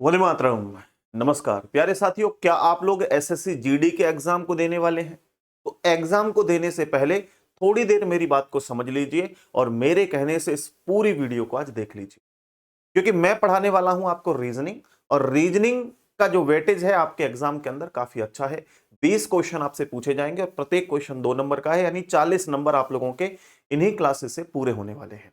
वंदे मातरम। नमस्कार प्यारे साथियों, क्या आप लोग एसएससी जीडी के एग्जाम को देने वाले हैं? तो एग्जाम को देने से पहले थोड़ी देर मेरी बात को समझ लीजिए और मेरे कहने से इस पूरी वीडियो को आज देख लीजिए, क्योंकि मैं पढ़ाने वाला हूं आपको रीजनिंग। और रीजनिंग का जो वेटेज है आपके एग्जाम के अंदर काफी अच्छा है। 20 क्वेश्चन आपसे पूछे जाएंगे और प्रत्येक क्वेश्चन 2 नंबर का है, यानी 40 नंबर आप लोगों के इन्हीं क्लासेस से पूरे होने वाले हैं।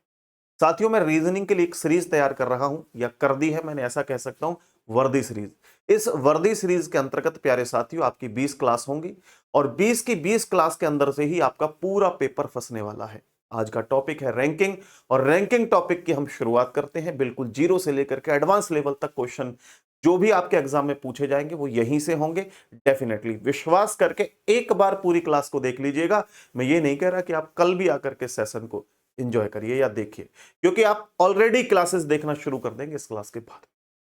साथियों, मैं रीजनिंग के लिए एक सीरीज तैयार कर रहा हूं, या कर दी है मैंने, ऐसा कह सकता हूं, वर्दी सीरीज। इस वर्दी सीरीज के अंतर्गत प्यारे साथियों आपकी 20 क्लास होंगी और 20 की 20 क्लास के अंदर से ही आपका पूरा पेपर फंसने वाला है। आज का टॉपिक है रैंकिंग, और रैंकिंग टॉपिक की हम शुरुआत करते हैं। बिल्कुल जीरो से लेकर के एडवांस लेवल तक क्वेश्चन जो भी आपके एग्जाम में पूछे जाएंगे वो यहीं से होंगे। डेफिनेटली विश्वास करके एक बार पूरी क्लास को देख लीजिएगा। मैं ये नहीं कह रहा कि आप कल भी आकर के सेशन को एंजॉय करिए या देखिए, क्योंकि आप ऑलरेडी क्लासेस देखना शुरू कर देंगे इस क्लास के बाद।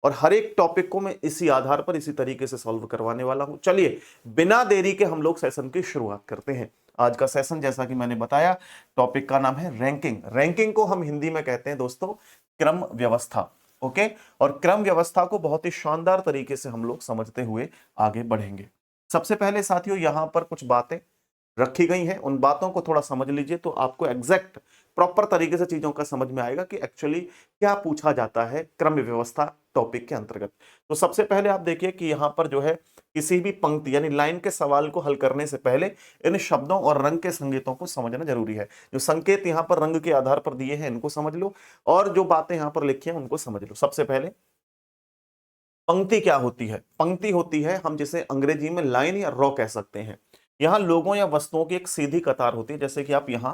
और हर एक टॉपिक को मैं इसी आधार पर इसी तरीके से सॉल्व करवाने वाला हूं। चलिए बिना देरी के हम लोग सेशन की शुरुआत करते हैं। आज का सेशन, जैसा कि मैंने बताया, टॉपिक का नाम है रैंकिंग। रैंकिंग को हम हिंदी में कहते हैं दोस्तों क्रम व्यवस्था। ओके, और क्रम व्यवस्था को बहुत ही शानदार तरीके से हम लोग समझते हुए आगे बढ़ेंगे। सबसे पहले साथियों यहां पर कुछ बातें रखी गई हैं, उन बातों को थोड़ा समझ लीजिए तो आपको एग्जैक्ट प्रॉपर तरीके से चीजों का समझ में आएगा कि एक्चुअली क्या पूछा जाता है क्रम व्यवस्था टॉपिक के अंतर्गत। तो सबसे पहले आप देखिए कि यहां पर जो है किसी भी पंक्ति यानी लाइन के सवाल को हल करने से पहले इन शब्दों और रंग के संकेतों को समझना जरूरी है। जो संकेत यहां पर रंग के आधार पर दिए हैं इनको समझ लो, और जो बातें यहां पर लिखी हैं उनको समझ लो। सबसे पहले पंक्ति क्या होती है? पंक्ति होती है, हम जिसे अंग्रेजी में लाइन या रो कह सकते हैं। यहां लोगों या वस्तुओं की एक सीधी कतार होती है, जैसे कि आप यहां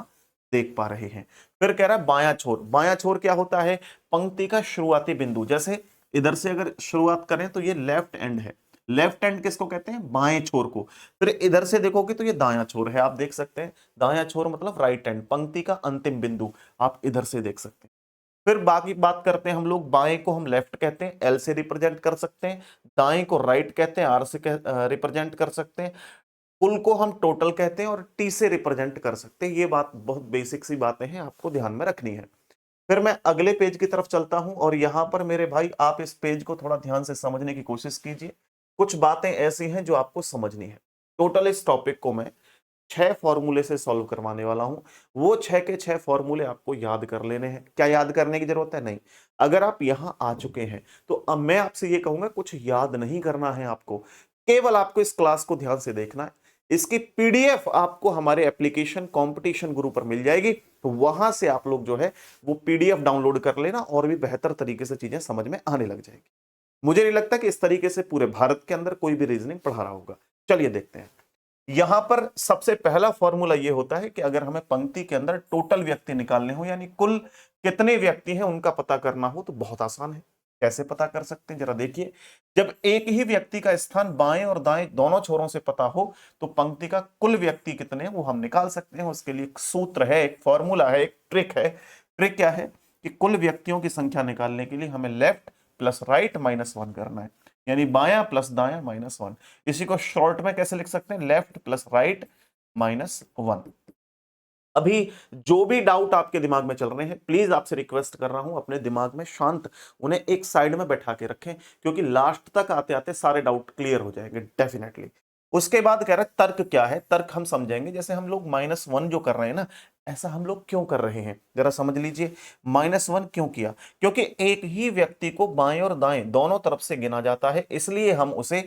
देख पा रहे हैं। फिर कह रहा है बायां छोर। बायां छोर क्या होता है? पंक्ति का शुरुआती बिंदु। जैसे इधर से अगर शुरुआत करें तो ये लेफ्ट एंड है। लेफ्ट एंड किसको कहते हैं? बाएं छोर को। फिर इधर से देखोगे तो ये दायां छोर है, आप देख सकते हैं। दायां छोर मतलब राइट एंड, पंक्ति का अंतिम बिंदु आप इधर से देख सकते हैं। फिर बाकी बात करते हैं हम लोग, बाएं को हम लेफ्ट कहते हैं, एल से रिप्रेजेंट कर सकते हैं। दाएं को राइट कहते हैं, आर से रिप्रेजेंट कर सकते हैं। कुल को हम टोटल कहते हैं और टी से रिप्रेजेंट कर सकते हैं। ये बात बहुत बेसिक सी बातें हैं, आपको ध्यान में रखनी है। फिर मैं अगले पेज की तरफ चलता हूं, और यहां पर मेरे भाई आप इस पेज को थोड़ा ध्यान से समझने की कोशिश कीजिए। कुछ बातें ऐसी हैं जो आपको समझनी है। टोटल इस टॉपिक को मैं 6 फॉर्मूले से सॉल्व करवाने वाला हूं। वो 6 के 6 फॉर्मूले आपको याद कर लेने हैं। क्या याद करने की जरूरत है? नहीं। अगर आप यहां आ चुके हैं तो अब मैं आपसे ये कहूंगा कुछ याद नहीं करना है आपको, केवल आपको इस क्लास को ध्यान से देखना है। इसकी पीडीएफ आपको हमारे एप्लीकेशन कंपटीशन गुरु पर मिल जाएगी, तो वहां से आप लोग जो है वो पीडीएफ डाउनलोड कर लेना और भी बेहतर तरीके से चीजें समझ में आने लग जाएगी। मुझे नहीं लगता कि इस तरीके से पूरे भारत के अंदर कोई भी रीजनिंग पढ़ा रहा होगा। चलिए देखते हैं। यहां पर सबसे पहला फॉर्मूला यह होता है कि अगर हमें पंक्ति के अंदर टोटल व्यक्ति निकालने हो, यानी कुल कितने व्यक्ति हैं उनका पता करना हो, तो बहुत आसान है। कैसे पता कर सकते हैं जरा देखिए। जब एक ही व्यक्ति का स्थान बाएं और दाएं दोनों छोरों से पता हो तो पंक्ति का कुल व्यक्ति कितने हैं वो हम निकाल सकते हैं। उसके लिए एक सूत्र है, एक फॉर्मूला है, एक ट्रिक है। ट्रिक क्या है कि कुल व्यक्तियों की संख्या निकालने के लिए हमें लेफ्ट प्लस राइट माइनस 1 करना है, यानी बायां प्लस दायां माइनस 1। इसी को शॉर्ट में कैसे लिख सकते हैं? Left plus right minus 1। अभी जो भी डाउट आपके दिमाग में चल रहे हैं, प्लीज आपसे रिक्वेस्ट कर रहा हूं अपने दिमाग में शांत उन्हें एक साइड में बैठा के रखें, क्योंकि लास्ट तक आते आते सारे डाउट क्लियर हो जाएंगे डेफिनेटली। उसके बाद कह रहा है तर्क क्या है? तर्क हम समझेंगे। जैसे हम लोग -1 जो कर रहे हैं ना, ऐसा हम लोग क्यों कर रहे हैं जरा समझ लीजिए। -1 क्यों किया? क्योंकि एक ही व्यक्ति को बाएं और दाएं दोनों तरफ से गिना जाता है, इसलिए हम उसे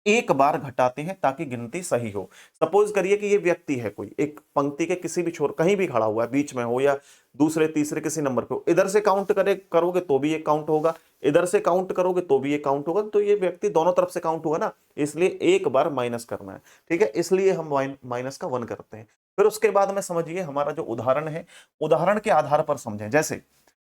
एक बार घटाते हैं ताकि गिनती सही हो। सपोज करिए कि ये व्यक्ति है कोई, एक पंक्ति के किसी भी छोर कहीं भी खड़ा हुआ है, बीच में हो या दूसरे तीसरे किसी नंबर पे हो। इधर से काउंट करोगे तो भी ये काउंट होगा, इधर से काउंट करोगे तो भी ये काउंट होगा। तो ये व्यक्ति दोनों तरफ से काउंट हुआ ना, इसलिए एक बार माइनस करना है। ठीक है, इसलिए हम माइनस का 1 करते हैं। फिर उसके बाद में समझिए हमारा जो उदाहरण है, उदाहरण के आधार पर समझें। जैसे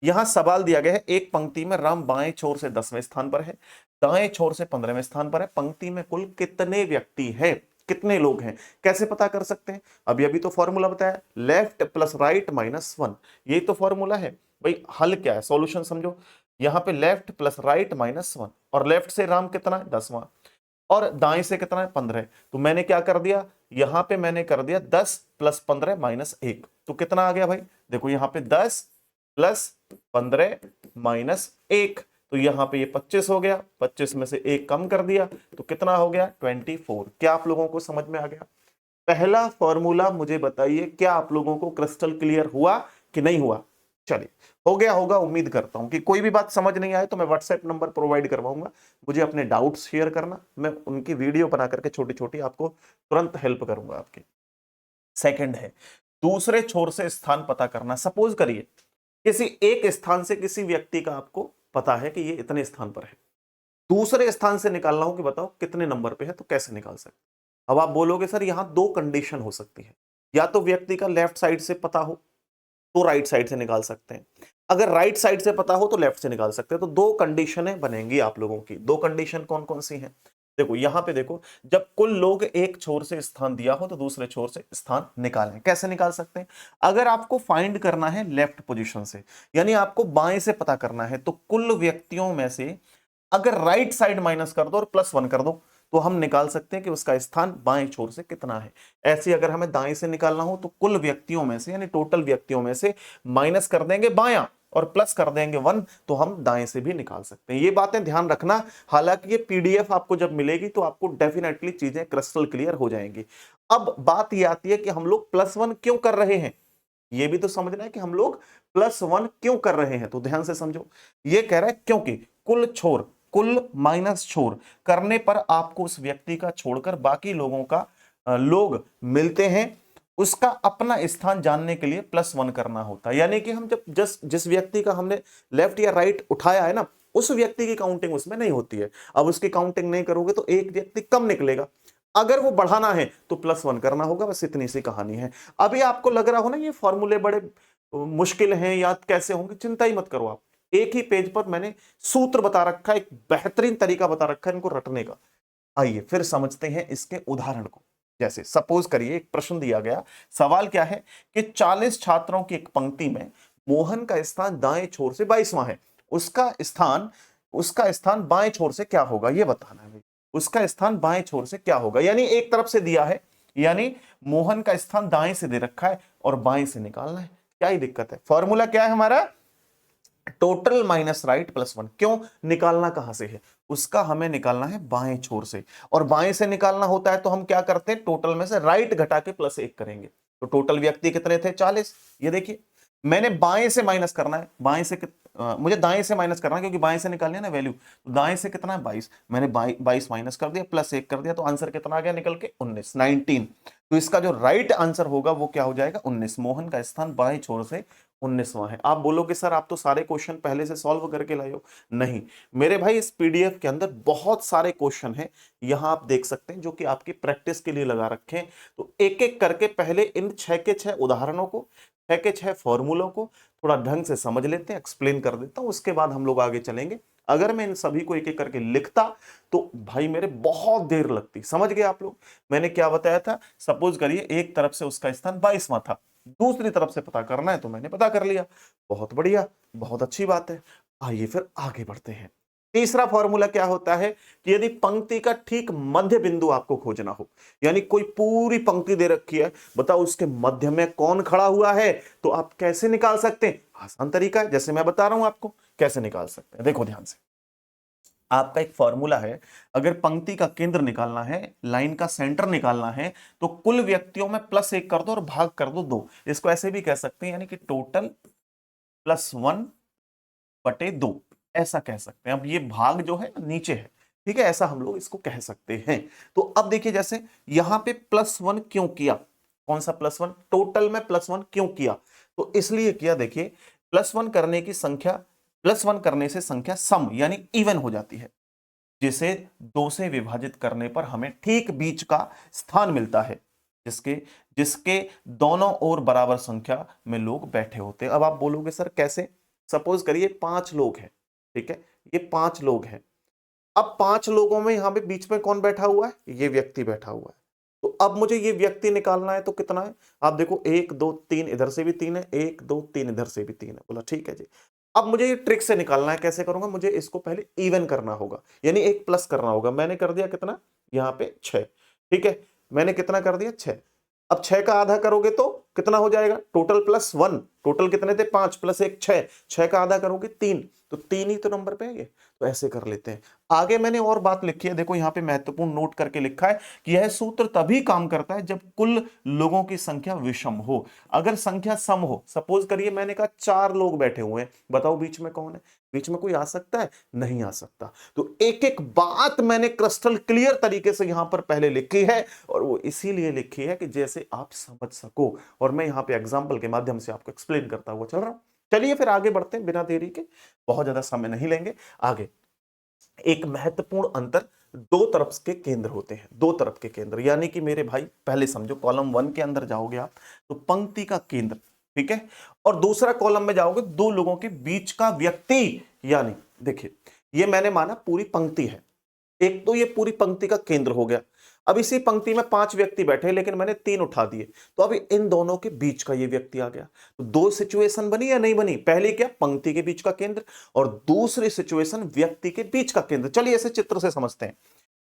यहां सवाल दिया गया है, एक पंक्ति में राम बाएं छोर से 10वें स्थान पर है, दाएं छोर से 15वें स्थान पर है। पंक्ति में कुल कितने व्यक्ति हैं, कितने लोग हैं? कैसे पता कर सकते हैं? अभी अभी तो फॉर्मूला बताया, लेफ्ट प्लस राइट माइनस 1। यही तो फॉर्मूला है भाई। हल क्या है, सॉल्यूशन समझो। यहां पे लेफ्ट प्लस राइट -1, और लेफ्ट से राम कितना है? 10वां, और दाएं से कितना है? 15। तो मैंने क्या कर दिया, यहां पे मैंने कर दिया 10 प्लस 15 -1। तो कितना आ गया भाई? देखो यहां पे 10 प्लस 15 -1, तो यहां पे ये 25 हो गया, 25 में से एक कम कर दिया तो कितना हो गया 24। क्या आप लोगों को समझ में आ गया? पहला फॉर्मूला मुझे बताइए, क्या आप लोगों को क्रिस्टल क्लियर हुआ कि नहीं हुआ? चलिए, हो गया होगा, उम्मीद करता हूं कि कोई भी बात समझ नहीं आए तो मैं व्हाट्सएप नंबर प्रोवाइड करवाऊंगा, मुझे अपने डाउट्स शेयर करना, मैं उनकी वीडियो बना करके छोटी छोटी आपको तुरंत हेल्प करूंगा आपकी। सेकंड है दूसरे छोर से स्थान पता करना। सपोज करिए किसी एक स्थान से किसी व्यक्ति का आपको पता है कि ये इतने स्थान पर है, दूसरे स्थान से निकालना हो कि बताओ कितने नंबर पे है, तो कैसे निकाल सकते? अब आप बोलोगे सर यहां दो कंडीशन हो सकती है, या तो व्यक्ति का लेफ्ट साइड से पता हो तो राइट साइड से निकाल सकते हैं, अगर राइट साइड से पता हो तो लेफ्ट से निकाल सकते हैं। तो दो कंडीशनें बनेंगी आप लोगों की। दो कंडीशन कौन कौन सी हैं? देखो यहां पे देखो, जब कुल लोग एक छोर से स्थान दिया हो तो दूसरे छोर से स्थान निकालें। कैसे निकाल सकते हैं? अगर आपको फाइंड करना है लेफ्ट पोजीशन से, यानी आपको बाएं से पता करना है, तो कुल व्यक्तियों में से अगर राइट साइड माइनस कर दो और +1 कर दो तो हम निकाल सकते हैं कि उसका स्थान बाएं छोर से कितना है। ऐसे अगर हमें दाएं से निकालना हो तो कुल व्यक्तियों में से यानी टोटल व्यक्तियों में से माइनस कर देंगे बायां और प्लस कर देंगे 1, तो हम दाएं से भी निकाल सकते हैं। ये बातें ध्यान रखना। हालांकि ये पीडीएफ आपको जब मिलेगी तो आपको डेफिनेटली चीजें क्रिस्टल क्लियर हो जाएंगी। अब बात ये आती है कि हम लोग +1 क्यों कर रहे हैं, ये भी तो समझना है कि हम लोग +1 क्यों कर रहे हैं। तो ध्यान से समझो, ये कह रहा है क्योंकि कुल छोर, कुल माइनस छोर करने पर आपको उस व्यक्ति का छोड़कर बाकी लोगों का लोग मिलते हैं, उसका अपना स्थान जानने के लिए +1 करना होता है। यानी कि हम जब जिस व्यक्ति का हमने लेफ्ट या राइट उठाया है ना, उस व्यक्ति की काउंटिंग उसमें नहीं होती है। अब उसकी काउंटिंग नहीं करोगे तो एक व्यक्ति कम निकलेगा, अगर वो बढ़ाना है तो +1 करना होगा। बस इतनी सी कहानी है। अभी आपको लग रहा हो ना ये फॉर्मूले बड़े मुश्किल हैं, याद कैसे होंगे, चिंता ही मत करो आप। एक ही पेज पर मैंने सूत्र बता रखा है, एक बेहतरीन तरीका बता रखा है इनको रटने का। आइए फिर समझते हैं इसके उदाहरण को। जैसे सपोज करिए एक प्रश्न दिया गया, सवाल क्या है कि 40 छात्रों की एक पंक्ति में मोहन का स्थान दाएं छोर से 22वां है, उसका स्थान बाएं छोर से क्या होगा ये बताना है। उसका स्थान बाएं छोर से क्या होगा, यानी एक तरफ से दिया है, यानी मोहन का स्थान दाएं से दे रखा है और बाएं से निकालना है। क्या ही दिक्कत है? फॉर्मूला क्या है हमारा? Total minus right +1। क्यों? निकालना कहां से है? उसका हमें निकालना है बाएं छोर से, और बाएं से निकालना होता है तो हम क्या करते हैं, टोटल में से राइट घटा के +1 करेंगे। तो टोटल व्यक्ति कितने थे? 40। ये देखिए मैंने बाएं से माइनस करना है, मुझे दाएं से माइनस करना है क्योंकि बाएं से निकालनी है ना वैल्यू। तो दाएं से कितना है 22, मैंने 22 माइनस कर दिया, +1 कर दिया, तो आंसर कितना आ गया निकल के? 19। तो इसका जो राइट आंसर होगा वो क्या हो जाएगा? 19। मोहन का स्थान बाएं छोर से 19वां है। आप बोलोगे सर आप तो सारे क्वेश्चन पहले से सॉल्व करके लाए हो। नहीं मेरे भाई, इस पीडीएफ के अंदर बहुत सारे क्वेश्चन हैं, यहां आप देख सकते हैं, जो कि आपकी प्रैक्टिस के लिए लगा रखे हैं। तो एक एक करके पहले इन 6 के 6 उदाहरणों को, 6 के 6 फॉर्मूलों को थोड़ा ढंग से समझ लेते हैं, एक्सप्लेन कर देता हूं, उसके बाद हम लोग आगे चलेंगे। अगर मैं इन सभी को एक एक करके लिखता तो भाई मेरे बहुत देर लगती। समझ गए आप लोग? मैंने क्या बताया था? सपोज करिए एक तरफ से उसका स्थान 22वां था, दूसरी तरफ से पता करना है तो मैंने पता कर लिया। बहुत बढ़िया, बहुत अच्छी बात है। आइए फिर आगे बढ़ते हैं। तीसरा फॉर्मूला क्या होता है कि यदि पंक्ति का ठीक मध्य बिंदु आपको खोजना हो, यानी कोई पूरी पंक्ति दे रखी है, बताओ उसके मध्य में कौन खड़ा हुआ है, तो आप कैसे निकाल सकते हैं? आसान तरीका है, जैसे मैं बता रहा हूं आपको कैसे निकाल सकते हैं। देखो ध्यान से, आपका एक फॉर्मूला है, अगर पंक्ति का केंद्र निकालना है, लाइन का सेंटर निकालना है, तो कुल व्यक्तियों में +1 कर दो और भाग कर दो 2। इसको ऐसे भी कह सकते हैं, यानी कि टोटल +1/2 ऐसा कह सकते हैं। अब ये भाग जो है नीचे है, ठीक है, ऐसा हम लोग इसको कह सकते हैं। तो अब देखिए जैसे यहां पे +1 क्यों किया? कौन सा +1? टोटल में +1 क्यों किया? तो इसलिए किया, देखिए +1 करने की संख्या, +1 करने से संख्या सम यानी इवन हो जाती है, जिसे 2 से विभाजित करने पर हमें ठीक बीच का स्थान मिलता है, जिसके जिसके दोनों ओर बराबर संख्या में लोग बैठे होते हैं। अब आप बोलोगे सर कैसे? सपोज करिए 5 लोग हैं, ठीक है, ये 5 लोग हैं। अब 5 लोगों में यहां पे बीच में कौन बैठा हुआ है? ये व्यक्ति बैठा हुआ है। तो अब मुझे ये व्यक्ति निकालना है, तो कितना है? आप देखो 1 2 3, इधर से भी 3 है, 1 2 3 इधर से भी 3 है। बोला ठीक है जी। अब मुझे ये ट्रिक से निकालना है। कैसे करूंगा? मुझे इसको पहले इवन करना होगा, यानी एक प्लस करना होगा। मैंने कर दिया कितना? यहाँ पे 6, ठीक है, मैंने कितना कर दिया? 6। अब 6 का आधा करोगे तो कितना हो जाएगा, टोटल प्लस 1, टोटल कितने थे 5 प्लस 1 6, 6 का आधा करोगे 3, तो 3 ही तो नंबर पे है ये। तो ऐसे कर लेते हैं। आगे मैंने और बात लिखी है, देखो यहां पे महत्वपूर्ण नोट करके लिखा है कि यह सूत्र तभी काम करता है जब कुल लोगों की संख्या विषम हो। अगर संख्या सम हो, सपोज करिए मैंने कहा 4 लोग बैठे हुए हैं, बताओ बीच में कौन है, बीच में कोई आ सकता है, नहीं आ सकता। तो एक एक बात मैंने क्रिस्टल क्लियर तरीके से यहां पर पहले लिखी है, और वो इसीलिए लिखी है कि जैसे आप समझ सको, और मैं यहां पे एग्जांपल के माध्यम से आपको एक्सप्लेन करता हुआ चल रहा हूं। चलिए फिर आगे बढ़ते हैं बिना देरी के, बहुत ज्यादा समय नहीं लेंगे। आगे एक महत्वपूर्ण अंतर, दो तरफ के केंद्र होते हैं, दो तरफ के केंद्र, यानी कि मेरे भाई पहले समझो, कॉलम 1 के अंदर जाओगे आप तो पंक्ति का केंद्र, ठीक है, और दूसरा कॉलम में जाओगे दो लोगों के बीच का व्यक्ति, यानी देखिए ये मैंने माना पूरी पंक्ति है, एक तो ये पूरी पंक्ति का केंद्र हो गया। अब इसी पंक्ति में 5 व्यक्ति बैठे, लेकिन मैंने 3 उठा दिए, तो अभी इन दोनों के बीच का ये व्यक्ति आ गया। तो दो सिचुएशन बनी या नहीं बनी, पहले क्या पंक्ति के बीच का केंद्र, और दूसरी सिचुएशन व्यक्ति के बीच का केंद्र। चलिए ऐसे चित्र से समझते हैं।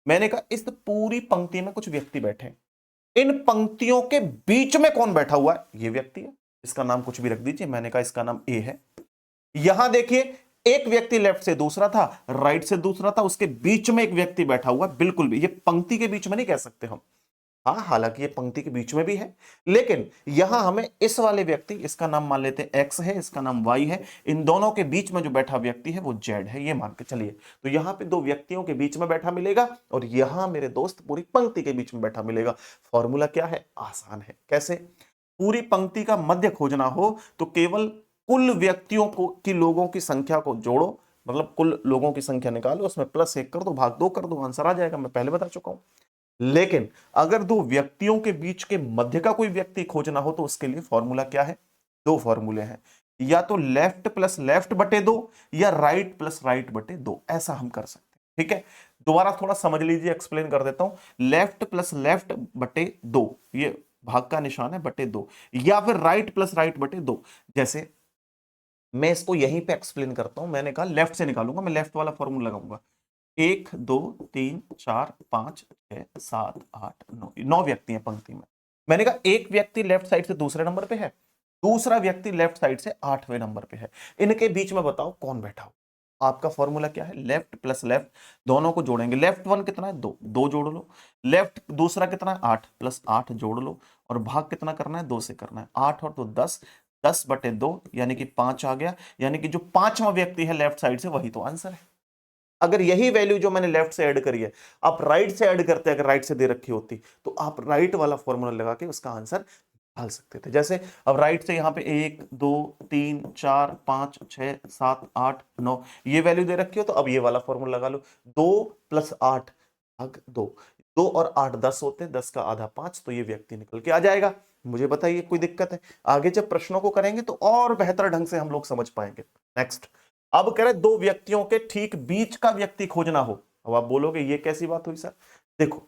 मैंने कहा इस पूरी पंक्ति में कुछ व्यक्ति बैठे हैं, इन पंक्तियों के बीच में कौन बैठा हुआ है, ये व्यक्ति है, इसका नाम कुछ भी रख दीजिए, मैंने कहा इसका नाम ए है। यहां देखिए एक व्यक्ति लेफ्ट से दूसरा था, राइट से दूसरा था, उसके बीच में एक व्यक्ति बैठा हुआ, बिल्कुल भी ये पंक्ति के बीच में नहीं कह सकते हम, हाँ हालांकि ये पंक्ति के बीच में भी है, लेकिन यहां हमें इस वाले व्यक्ति, इसका नाम मान लेते हैं एक्स है, इसका नाम वाई है, इन दोनों के बीच में जो बैठा व्यक्ति है वो जेड है, ये मान के चलिए। तो यहां पे दो व्यक्तियों के बीच में बैठा मिलेगा, और यहां मेरे दोस्त पूरी पंक्ति के बीच में बैठा मिलेगा। फॉर्मूला क्या है, आसान है। कैसे, पूरी पंक्ति का मध्य खोजना हो तो केवल कुल व्यक्तियों को की लोगों की संख्या को जोड़ो, मतलब कुल लोगों की संख्या निकालो, उसमें प्लस 1 कर दो, भाग 2 कर दो, आंसर आ जाएगा, मैं पहले बता चुका हूं। लेकिन अगर दो व्यक्तियों के बीच के मध्य का कोई व्यक्ति खोजना हो तो उसके लिए फॉर्मूला क्या है, दो फॉर्मूले हैं, या तो लेफ्ट प्लस लेफ्ट बटे 2 या राइट प्लस राइट बटे 2, ऐसा हम कर सकते हैं। ठीक है, दोबारा थोड़ा समझ लीजिए, एक्सप्लेन कर देता हूं। लेफ्ट प्लस लेफ्ट बटे 2, ये भाग का निशान है, बटे 2, या फिर राइट प्लस राइट बटे 2। जैसे मैं इसको यहीं पे एक्सप्लेन करता हूं, मैंने कहा लेफ्ट से निकालूंगा, मैं लेफ्ट वाला फॉर्मूला लगाऊंगा। 1 2 3 4 5 6 7 8 9, 9 व्यक्ति हैं पंक्ति में। मैंने कहा एक व्यक्ति लेफ्ट साइड से दूसरे नंबर पे है, दूसरा व्यक्ति लेफ्ट साइड से 8वें नंबर पे है, इनके बीच में बताओ कौन बैठा हो। आपका फॉर्मूला क्या है, लेफ्ट प्लस लेफ्ट, दोनों को जोड़ेंगे। लेफ्ट 1 कितना है, 2, 2 जोड़ लो। लेफ्ट दूसरा कितना है, 8 प्लस 8 जोड़ लो, और भाग कितना करना है, 2 से करना है। 8 और 2 10, 10 बटे 2 यानी कि 5 आ गया, यानी कि जो पांचवा व्यक्ति है लेफ्ट साइड से वही तो आंसर है। अगर यही वैल्यू जो मैंने लेफ्ट से ऐड करी है आप राइट से ऐड करते, अगर राइट से दे रखी होती तो आप राइट वाला फॉर्मूला लगा के उसका आंसर निकाल सकते थे। जैसे अब राइट से यहां पे 1 2 3 4 5 6 7 8 9 ये वैल्यू दे रखी हो, तो अब ये वाला फॉर्मूला लगा लो, 2 प्लस 8 भाग 2, 2 और 8 10 होते, 10 का आधा 5, तो ये व्यक्ति निकल के आ जाएगा। मुझे बताइए कोई दिक्कत है, आगे जब प्रश्नों को करेंगे तो और बेहतर ढंग से हम लोग समझ पाएंगे। नेक्स्ट, अब कह रहे दो व्यक्तियों के ठीक बीच का व्यक्ति खोजना हो। अब आप बोलोगे ये कैसी बात हुई सर, देखो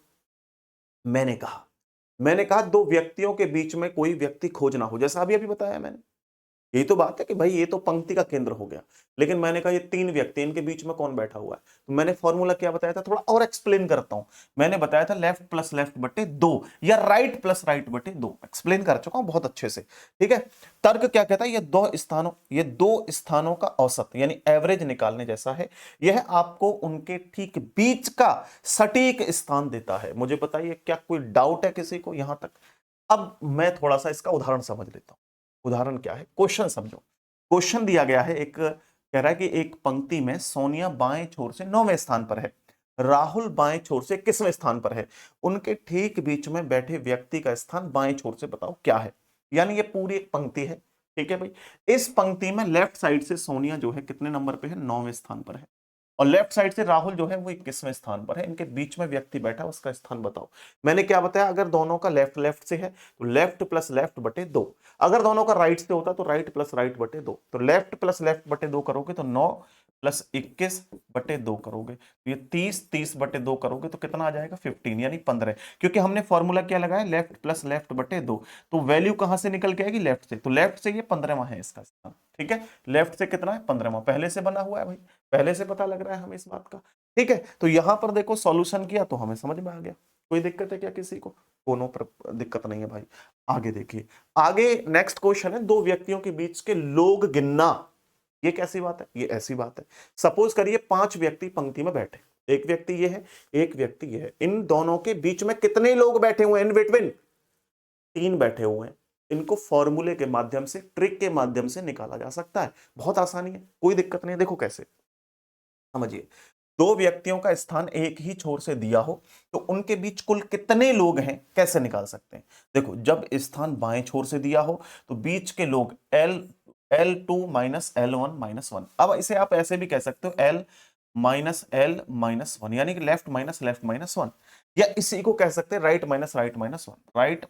मैंने कहा दो व्यक्तियों के बीच में कोई व्यक्ति खोजना हो, जैसा अभी अभी बताया मैंने, यही तो बात है कि भाई ये तो पंक्ति का केंद्र हो गया, लेकिन मैंने कहा ये 3 व्यक्ति, इनके बीच में कौन बैठा हुआ है, तो मैंने फॉर्मूला क्या बताया था, थोड़ा और एक्सप्लेन करता हूं। मैंने बताया था लेफ्ट प्लस लेफ्ट बटे 2 या राइट प्लस राइट बटे 2, एक्सप्लेन कर चुका हूं बहुत अच्छे से। ठीक है, तर्क क्या कहता है, ये दो स्थानों का औसत यानी एवरेज निकालने जैसा है, यह आपको उनके ठीक बीच का सटीक स्थान देता है। मुझे बताइए क्या कोई डाउट है किसी को यहां तक। अब मैं थोड़ा सा इसका उदाहरण समझ लेता हूं। उदाहरण क्या है, क्वेश्चन समझो। क्वेश्चन दिया गया है, एक कह रहा है कि एक पंक्ति में सोनिया बाएं छोर से 9वें स्थान पर है, राहुल बाएं छोर से 21वें स्थान पर है, उनके ठीक बीच में बैठे व्यक्ति का स्थान बाएं छोर से बताओ क्या है। यानी ये पूरी एक पंक्ति है, ठीक है भाई। इस पंक्ति में लेफ्ट साइड से सोनिया जो है कितने नंबर पे है, 9वें स्थान पर है, और लेफ्ट साइड से राहुल जो है वो 21वें स्थान पर है, इनके बीच में व्यक्ति बैठा उसका स्थान बताओ। मैंने क्या बताया, अगर दोनों का लेफ्ट लेफ्ट से है तो लेफ्ट प्लस लेफ्ट बटे 2, अगर दोनों का राइट से होता तो राइट प्लस राइट बटे 2, तो लेफ्ट प्लस लेफ्ट बटे 2 करोगे तो 9 प्लस 21 बटे 2 करोगे तो ये 30, 30 बटे 2 करोगे तो कितना आ जाएगा 15 यानी 15, क्योंकि हमने फॉर्मूला क्या लगाया लेफ्ट प्लस लेफ्ट बटे 2, तो वैल्यू कहां से निकल के आएगी, लेफ्ट से, तो लेफ्ट से ये 15वां है इसका स्थान। ठीक है, लेफ्ट से कितना है 15वां, पहले से बना हुआ है भाई, पहले से पता लग रहा है हमें इस बात का। ठीक है, तो यहां पर देखो सॉल्यूशन किया तो हमें समझ में आ गया। कोई दिक्कत है क्या किसी को? कोनो दिक्कत नहीं है भाई। आगे देखिए, आगे नेक्स्ट क्वेश्चन है, दो व्यक्तियों के बीच के लोग गिनना। ये कैसी बात है? ये ऐसी बात है, सपोज करिए 5 व्यक्ति पंक्ति में बैठे, एक व्यक्ति ये है, एक व्यक्ति ये है, इन दोनों के बीच में कितने लोग बैठे हुए हैं इन बिटवीन? 3 बैठे हुए हैं। इनको फॉर्मूले के माध्यम से, ट्रिक के माध्यम से निकाला जा सकता है, बहुत आसानी है, कोई दिक्कत नहीं है। देखो कैसे, समझिए, दो व्यक्तियों का स्थान एक ही छोर से दिया हो तो उनके बीच कुल कितने लोग हैं कैसे निकाल सकते हैं? देखो, जब स्थान बाएं छोर से दिया हो तो बीच के लोग L2 माइनस L1 माइनस 1। अब इसे आप ऐसे भी कह सकते हो L माइनस L माइनस 1, यानी कि लेफ्ट माइनस 1, या इसी को कह सकते हैं right minus 1, right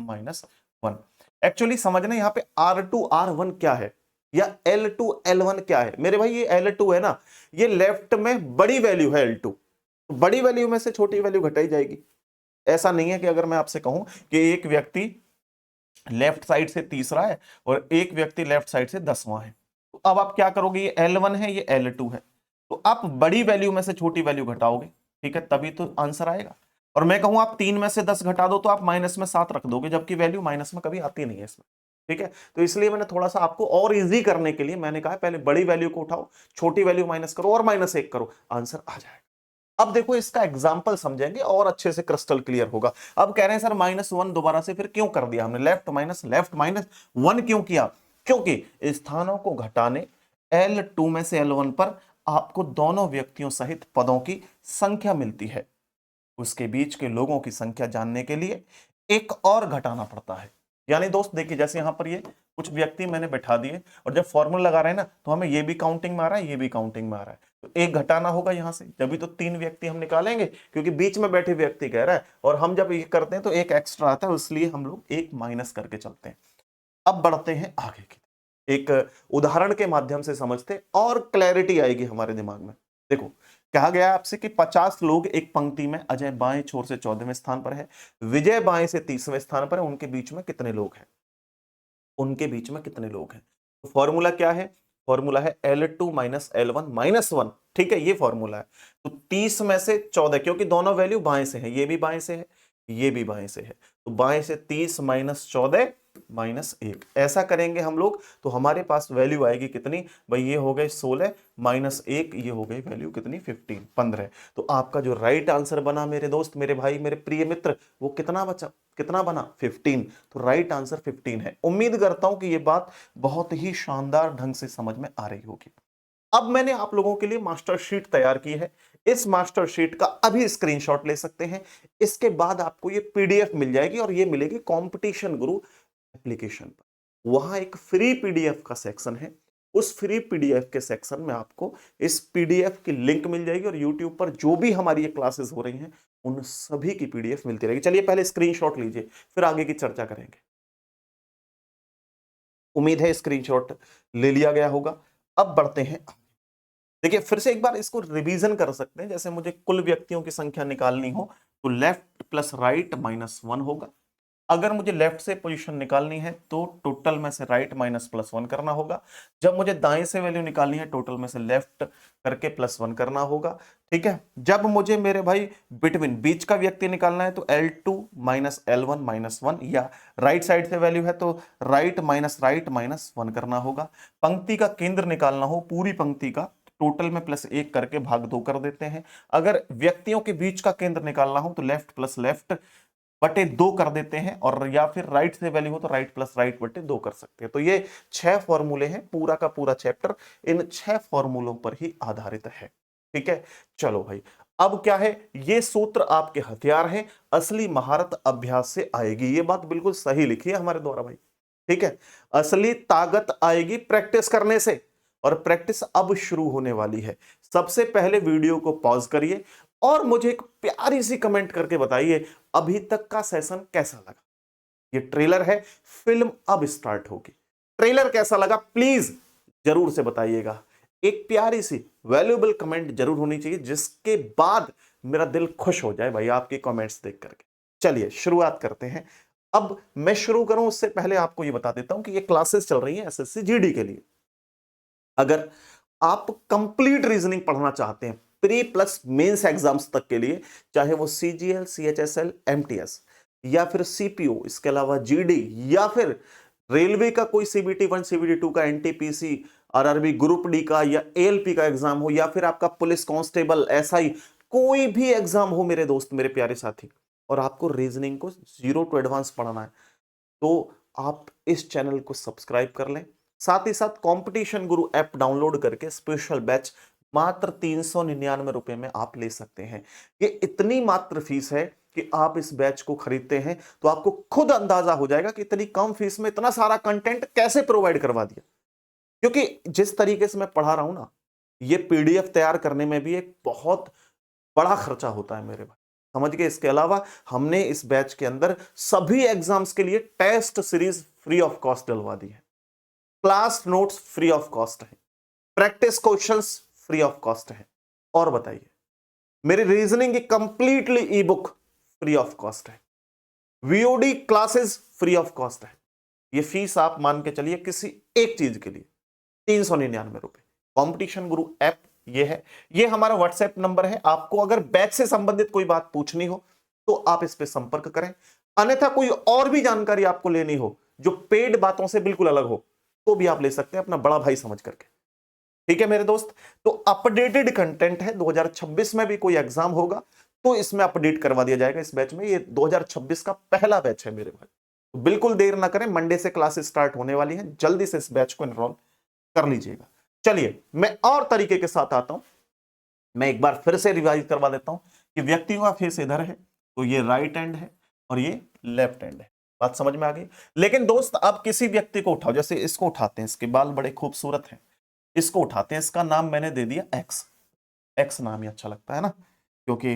minus 1। Actually समझना यहाँ पे R2 R1 क्या है या L2 L1 क्या है। मेरे भाई ये L2 है ना, ये लेफ्ट में बड़ी वैल्यू है L2, तो बड़ी वैल्यू में से छोटी वैल्यू घटाई जाएगी। ऐसा नहीं है कि अगर मैं आपसे कहूं कि एक व्यक्ति लेफ्ट साइड से तीसरा है और एक व्यक्ति लेफ्ट साइड से 10वां है, तो अब आप क्या करोगे, ये L1 है ये L2 है, तो आप बड़ी वैल्यू में से छोटी वैल्यू घटाओगे, ठीक है, तभी तो आंसर आएगा। और मैं कहूं आप 3 में से 10 घटा दो तो आप माइनस में 7 रख दोगे, जबकि वैल्यू माइनस में कभी आती नहीं है इसमें, ठीक है। तो इसलिए मैंने थोड़ा सा आपको और इजी करने के लिए मैंने कहा पहले बड़ी वैल्यू को उठाओ, छोटी वैल्यू माइनस करो और -1 करो, आंसर आ जाएगा। अब देखो इसका एग्जाम्पल समझेंगे और अच्छे से क्रिस्टल क्लियर होगा। अब कह रहे हैं सर -1 दोबारा से फिर क्यों कर दिया हमने, लेफ्ट माइनस 1 क्यों किया? क्योंकि स्थानों को घटाने L2 में से L1 पर आपको दोनों व्यक्तियों सहित पदों की संख्या मिलती है, उसके बीच के लोगों की संख्या जानने के लिए एक और घटाना पड़ता है। यानी दोस्त देखिए, जैसे यहां पर ये कुछ व्यक्ति मैंने बैठा दिए और जब फॉर्मूला लगा रहे हैं ना तो हमें ये भी काउंटिंग में आ रहा है, ये भी काउंटिंग में आ रहा है, तो एक घटाना होगा यहां से, जब तो 3 व्यक्ति हम निकालेंगे, क्योंकि बीच में बैठे व्यक्ति कह रहा है और हम जब ये करते हैं तो एक एक्स्ट्रा आता है, इसलिए हम लोग एक माइनस करके चलते हैं। अब बढ़ते हैं आगे की, एक उदाहरण के माध्यम से समझते और क्लैरिटी आएगी हमारे दिमाग में। देखो, कहा गया आपसे कि 50 लोग एक पंक्ति में, अजय बाएं छोर से 14वें स्थान पर है, विजय बाएं से 30वें स्थान पर है, उनके बीच में कितने लोग हैं? उनके बीच में कितने लोग हैं? तो फॉर्मूला क्या है? फॉर्मूला है L2 माइनस L1 माइनस 1, ठीक है, ये फॉर्मूला है। तो 30 में से 14, क्योंकि दोनों वैल्यू बाएं से है, ये भी बाएं से है, ये भी बाएं से है, तो बाएं से 30 माइनस 14 माइनस 1, ऐसा करेंगे हम लोग तो हमारे पास वैल्यू आएगी कितनी भाई, ये हो गए 16 माइनस 1, ये हो गई वैल्यू कितनी 15। तो आपका जो राइट आंसर बना मेरे दोस्त, मेरे भाई, मेरे प्रिय मित्र, वो कितना बचा, कितना बना 15। तो राइट आंसर 15 है। उम्मीद करता हूं कि ये बात बहुत ही शानदार ढंग से समझ में आ रही होगी। अब मैंने आप लोगों के लिए मास्टर शीट तैयार की है, इस मास्टर शीट का अभी स्क्रीनशॉट ले सकते हैं, इसके बाद आपको ये पीडीएफ मिल जाएगी और ये मिलेगी कंपटीशन गुरु एप्लीकेशन पर। वहां एक फ्री पीडीएफ का सेक्शन है, उस फ्री पीडीएफ के सेक्शन में आपको इस पीडीएफ की लिंक मिल जाएगी और यूट्यूब पर जो भी हमारी ये क्लासेस हो रही हैं उन सभी की पीडीएफ मिलती रहेगी। चलिए पहले स्क्रीनशॉट लीजिए, फिर आगे की चर्चा करेंगे। उम्मीद है स्क्रीनशॉट ले लिया गया होगा। अब बढ़ते हैं, देखिए फिर से एक बार इसको रिवीजन कर सकते हैं। जैसे मुझे कुल व्यक्तियों की संख्या निकालनी हो तो लेफ्ट प्लस राइट माइनस 1 होगा। अगर मुझे लेफ्ट से पोजीशन निकालनी है तो टोटल में से राइट माइनस +1 करना होगा। जब मुझे दाएं से वैल्यू निकालनी है टोटल में से लेफ्ट करके +1 करना होगा, ठीक है। जब मुझे मेरे भाई बिटवीन, बीच का व्यक्ति निकालना है तो L2 माइनस L1 माइनस 1, या राइट साइड से वैल्यू है तो राइट माइनस 1 करना होगा। पंक्ति का केंद्र निकालना हो, पूरी पंक्ति का, टोटल में +1 करके भाग 2 कर देते हैं। अगर व्यक्तियों के बीच का केंद्र निकालना हो तो लेफ्ट प्लस लेफ्ट बटे 2 कर देते हैं, और या फिर राइट से वैल्यू हो तो राइट प्लस राइट बटे 2 कर सकते हैं। तो ये 6 फॉर्मूले हैं, पूरा का पूरा चैप्टर इन 6 फॉर्मूलों पर ही आधारित है, ठीक है। चलो भाई, अब क्या है, ये सूत्र आपके हथियार हैं, असली महारत अभ्यास से आएगी। ये बात बिल्कुल सही लिखी है हमारे द्वारा भाई, ठीक है। असली ताकत आएगी प्रैक्टिस करने से, और प्रैक्टिस अब शुरू होने वाली है। सबसे पहले वीडियो को पॉज करिए और मुझे एक प्यारी सी कमेंट करके बताइए अभी तक का सेशन कैसा लगा। ये ट्रेलर है, फिल्म अब स्टार्ट होगी। ट्रेलर कैसा लगा प्लीज जरूर से बताइएगा। एक प्यारी सी वैल्यूएबल कमेंट जरूर होनी चाहिए, जिसके बाद मेरा दिल खुश हो जाए भाई आपके कमेंट्स देख करके। चलिए शुरुआत करते हैं। अब मैं शुरू करूं उससे पहले आपको ये बता देता हूं कि ये क्लासेस चल रही हैं एसएससी जीडी के लिए। अगर आप कंप्लीट रीजनिंग पढ़ना चाहते हैं, प्री प्लस मेंस एग्जाम्स तक के लिए, चाहे वो सीजीएल, सीएचएसएल, एमटीएस या फिर सीपीओ, इसके अलावा जीडी या फिर रेलवे का कोई सीबीटी 1 सीबीटी 2 का, एनटीपीसी, आरआरबी ग्रुप डी का या एएलपी का एग्जाम हो, या फिर आपका पुलिस कांस्टेबल, एसआई, कोई भी एग्जाम हो मेरे दोस्त, मेरे प्यारे साथी, और आपको रीजनिंग को 0 टू एडवांस पढ़ना है, तो आप इस चैनल को सब्सक्राइब कर लें। साथ ही साथ कंपटीशन गुरु ऐप डाउनलोड करके स्पेशल बैच मात्र 399 रुपए में आप ले सकते हैं। ये इतनी मात्र फीस है कि आप इस बैच को खरीदते हैं तो आपको खुद अंदाजा हो जाएगा कि इतनी कम फीस में इतना सारा कंटेंट कैसे प्रोवाइड करवा दिया। क्योंकि जिस तरीके से मैं पढ़ा रहा हूं ना, ये पीडीएफ तैयार करने में भी एक बहुत बड़ा खर्चा होता है मेरे भाई, समझ गए। इसके अलावा हमने इस बैच के अंदर सभी एग्जाम्स के लिए test series free of cost डलवा दी है, class notes free of cost है, practice questions free of cost है, और बताइए मेरी रीजनिंग की completely e book free of cost है, VOD classes free of cost है। ये फीस आप मान के चलिए किसी एक चीज के लिए 399 रुपए। कॉम्पिटिशन गुरु ऐप ये है, ये हमारा व्हाट्सएप नंबर है। आपको अगर बैच से संबंधित कोई बात पूछनी हो तो आप इस पे संपर्क करें, अन्यथा कोई और भी जानकारी आपको लेनी हो जो पेड बातों से बिल्कुल अलग हो तो भी आप ले सकते हैं अपना बड़ा भाई समझ करके। ठीक है मेरे दोस्त, तो अपडेटेड कंटेंट है। 2026 में भी कोई एग्जाम होगा तो इसमें अपडेट करवा दिया जाएगा इस बैच में। ये 2026 का पहला बैच है मेरे भाई, तो बिल्कुल देर ना करें, मंडे से क्लासेस स्टार्ट होने वाली हैं, जल्दी से इस बैच को एनरोल कर लीजिएगा। चलिए मैं और तरीके के साथ आता हूं, मैं एक बार फिर से रिवाइज करवा देता हूं कि व्यक्तियों का फेस इधर है तो ये राइट हैंड है और ये लेफ्ट हैंड है। बात समझ में आ गई। लेकिन दोस्त आप किसी व्यक्ति को उठाओ, जैसे इसको उठाते हैं, इसके बाल बड़े खूबसूरत हैं, इसको उठाते हैं, इसका नाम मैंने दे दिया एक्स। एक्स नाम ही अच्छा लगता है ना, क्योंकि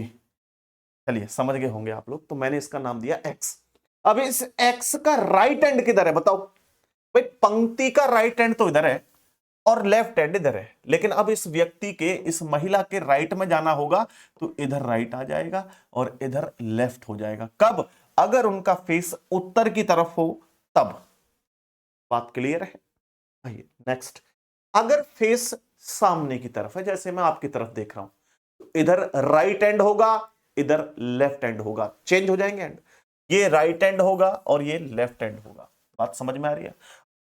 चलिए समझ गए होंगे आप लोग, तो मैंने इसका नाम दिया एक्स। अब इस एक्स का राइट हैंड किधर है बताओ भाई। पंक्ति का राइट हैंड तो इधर है और लेफ्ट हैंड इधर है, लेकिन अब इस व्यक्ति के, इस महिला के राइट में जाना होगा तो इधर राइट आ जाएगा और इधर लेफ्ट हो जाएगा। कब? अगर उनका फेस उत्तर की तरफ हो तब। बात क्लियर है? आइए नेक्स्ट। अगर फेस सामने की तरफ है, जैसे मैं आपकी तरफ देख रहा हूं, तो इधर राइट हैंड होगा, इधर लेफ्ट हैंड होगा, चेंज हो जाएंगे हैंड, ये राइट हैंड होगा और ये लेफ्ट हैंड होगा। बात समझ में आ रही है?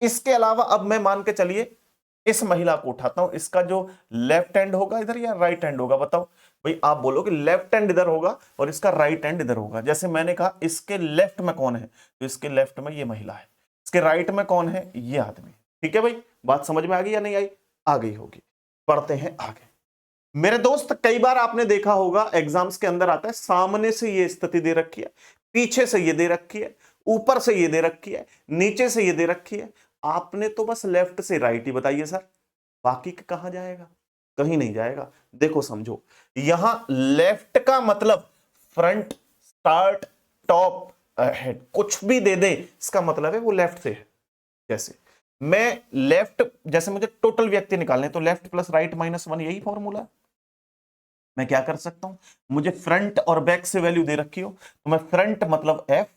इसके अलावा अब मैं मान के चलिए इस महिला को उठाता हूं, इसका जो लेफ्ट हैंड होगा इधर या राइट हैंड होगा बताओ भाई। आप बोलो कि लेफ्ट हैंड इधर होगा और इसका राइट हैंड इधर होगा। जैसे मैंने कहा इसके लेफ्ट में कौन है, तो इसके लेफ्ट में ये महिला है, इसके राइट में कौन है, ये आदमी। ठीक है भाई, बात समझ में आ गई या नहीं आई? आ गई होगी। पढ़ते हैं आगे। मेरे दोस्त कई बार आपने देखा होगा एग्जाम्स के अंदर आता है, सामने से ये स्थिति दे रखी है, पीछे से ये दे रखी है, ऊपर से ये दे रखी है, नीचे से ये दे रखी है। आपने तो बस लेफ्ट से राइट ही बताइए सर, बाकी कहां जाएगा? कहीं नहीं जाएगा। देखो समझो, यहां लेफ्ट का मतलब फ्रंट, स्टार्ट, टॉप, हेड, कुछ भी दे दे इसका मतलब है वो लेफ्ट से है। जैसे मैं लेफ्ट, जैसे मुझे टोटल व्यक्ति निकालने, तो लेफ्ट प्लस राइट माइनस 1, यही फॉर्मूला है। मैं क्या कर सकता हूं, मुझे फ्रंट और बैक से वैल्यू दे रखी हो तो मैं फ्रंट मतलब एफ,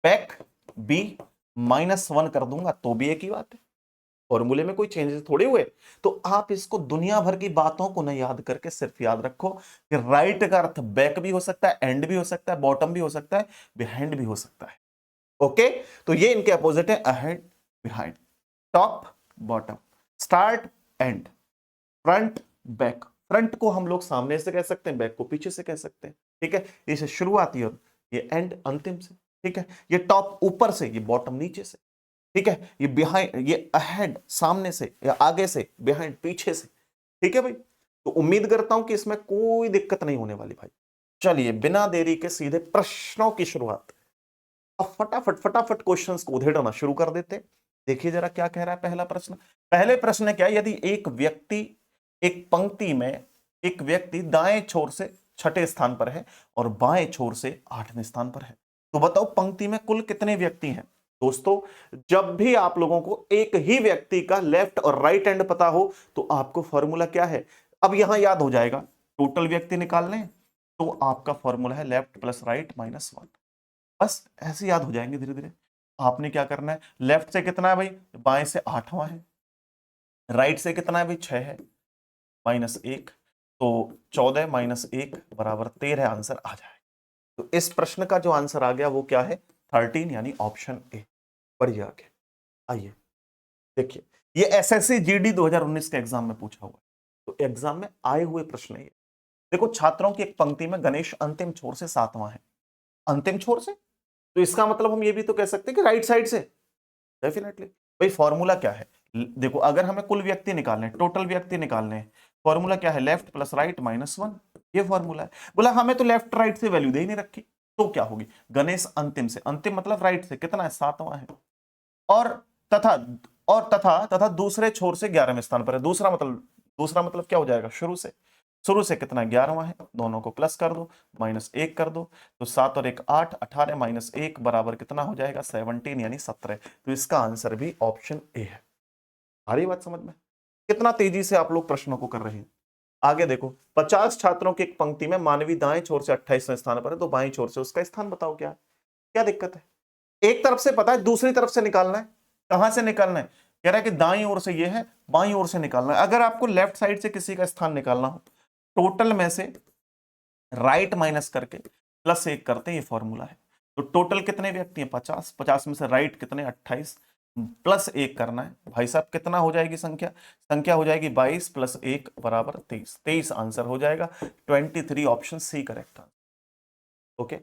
बैक बी, -1 कर दूंगा तो भी एक ही बात है, फॉर्मूले में कोई चेंजेस थोड़े हुए। तो आप इसको दुनिया भर की बातों को न याद करके सिर्फ याद रखो कि राइट का अर्थ बैक भी हो सकता है, एंड भी हो सकता है, बॉटम भी हो सकता है, बिहाइंड भी हो सकता है। ओके, तो ये इनके अपोजिट है, ahead, behind, top, bottom, start, and, front, back. Front को हम लोग सामने से कह सकते हैं, बैक को पीछे से कह सकते हैं। ठीक है, इसे शुरुआती और ये एंड अंतिम से। ठीक है, ये टॉप ऊपर से, ये बॉटम नीचे से। ठीक है, ये बिहाइंड, ये अहेड सामने से या आगे से, बिहाइंड पीछे से। ठीक है भाई, तो उम्मीद करता हूं कि इसमें कोई दिक्कत नहीं होने वाली भाई। चलिए बिना देरी के सीधे प्रश्नों की शुरुआत। अब फटाफट फटाफट क्वेश्चंस को उधेड़ना शुरू कर देते। देखिए जरा क्या कह रहा है पहला प्रश्न। पहले प्रश्न क्या है, यदि एक व्यक्ति, एक पंक्ति में एक व्यक्ति दाएं छोर से 6ठे स्थान पर है और बाएं छोर से 8वें स्थान पर है, तो बताओ पंक्ति में कुल कितने व्यक्ति हैं? दोस्तों जब भी आप लोगों को एक ही व्यक्ति का लेफ्ट और राइट हैंड पता हो तो आपको फॉर्मूला क्या है, अब यहां याद हो जाएगा। टोटल व्यक्ति निकालने तो आपका फॉर्मूला है लेफ्ट प्लस राइट -1। बस ऐसे याद हो जाएंगे धीरे धीरे। आपने क्या करना है, लेफ्ट से कितना है भाई, बाएं से 8वां है, राइट से कितना है भाई 6 है, -1, तो 14 माइनस 1 बराबर 13 आंसर आ जाएगा। तो इस प्रश्न का जो आंसर आ गया वो क्या है? 13 यानी ऑप्शन ए। बढ़िए आगे आइए देखिए, ये एसएससी जीडी 2019 के एग्जाम में पूछा हुआ है। तो एग्जाम में आए हुए प्रश्न ये देखो, छात्रों की एक पंक्ति में गणेश अंतिम छोर से 7वां है। अंतिम छोर से, तो इसका मतलब हम ये भी तो कह सकते हैं कि राइट साइड से। डेफिनेटली भाई, फॉर्मूला क्या है? देखो, अगर हमें कुल व्यक्ति निकालने, टोटल व्यक्ति निकालने हैं, फॉर्मूला क्या है? Left plus right minus 1। ये फॉर्मूला है। बोला हमें तो लेफ्ट राइट से वैल्यू दे ही नहीं रखी, तो क्या होगी? गणेश अंतिम से, अंतिम मतलब राइट से कितना है? 7वां है। और तथा तथा दूसरे छोर से 11वें स्थान पर है। दूसरा मतलब क्या हो जाएगा? शुरू से कितना? 11वां है। दोनों को प्लस कर दो, माइनस 1 कर दो, तो 7 और 1 8, 18 माइनस 1 बराबर कितना हो जाएगा? 17 यानी 17। तो इसका आंसर भी ऑप्शन ए है। आ रही बात समझ में? कितना तेजी से आप लोग प्रश्नों को कर रहे हैं। आगे देखो, 50 छात्रों की एक पंक्ति में मानवी दाएं छोर से 28वें स्थान पर है, तो बाएं छोर से उसका स्थान बताओ क्या है? क्या दिक्कत है? एक तरफ से पता है, दूसरी तरफ से निकालना है। कहां से निकालना है? कह रहा है कि दाईं ओर से ये है, बाईं ओर से निकालना है। अगर आपको लेफ्ट साइड से किसी का स्थान निकालना हो, टोटल में से राइट माइनस करके प्लस 1 करते हैं, ये फॉर्मूला है। तो टोटल कितने व्यक्ति हैं? 50। 50 में से राइट कितने? 28 प्लस 1 करना है। भाई साहब कितना हो जाएगी संख्या? संख्या हो जाएगी 22 प्लस 1 बराबर 23। 23 आंसर हो जाएगा। 23 option C correct answer. Okay,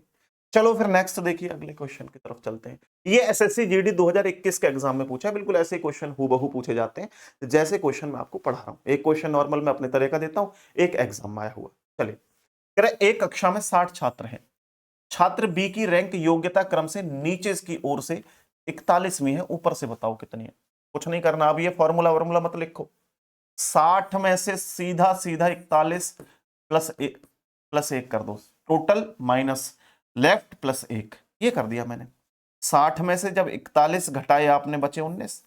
चलो फिर नेक्स्ट देखिए, अगले क्वेश्चन की तरफ चलते हैं। ये एसएससी जीडी 2021 के एग्जाम में पूछा है। बिल्कुल ऐसे क्वेश्चन हूबहू पूछे जाते हैं जैसे क्वेश्चन मैं आपको पढ़ा रहा हूं। एक क्वेश्चन नॉर्मल मैं अपने तरह का देता हूं, एक एग्जाम में आया हुआ। चलिए, कह रहे एक कक्षा में 60 छात्र हैं। छात्र बी की रैंक योग्यता क्रम से नीचे की ओर से 41वीं है, ऊपर से बताओ कितनी है। कुछ नहीं करना, अब ये फॉर्मूला मत लिखो। 60 में से सीधा सीधा 41 प्लस 1 कर दो, टोटल माइनस लेफ्ट प्लस 1, ये कर दिया मैंने। 60 में से जब 41 घटाए आपने, बचे 19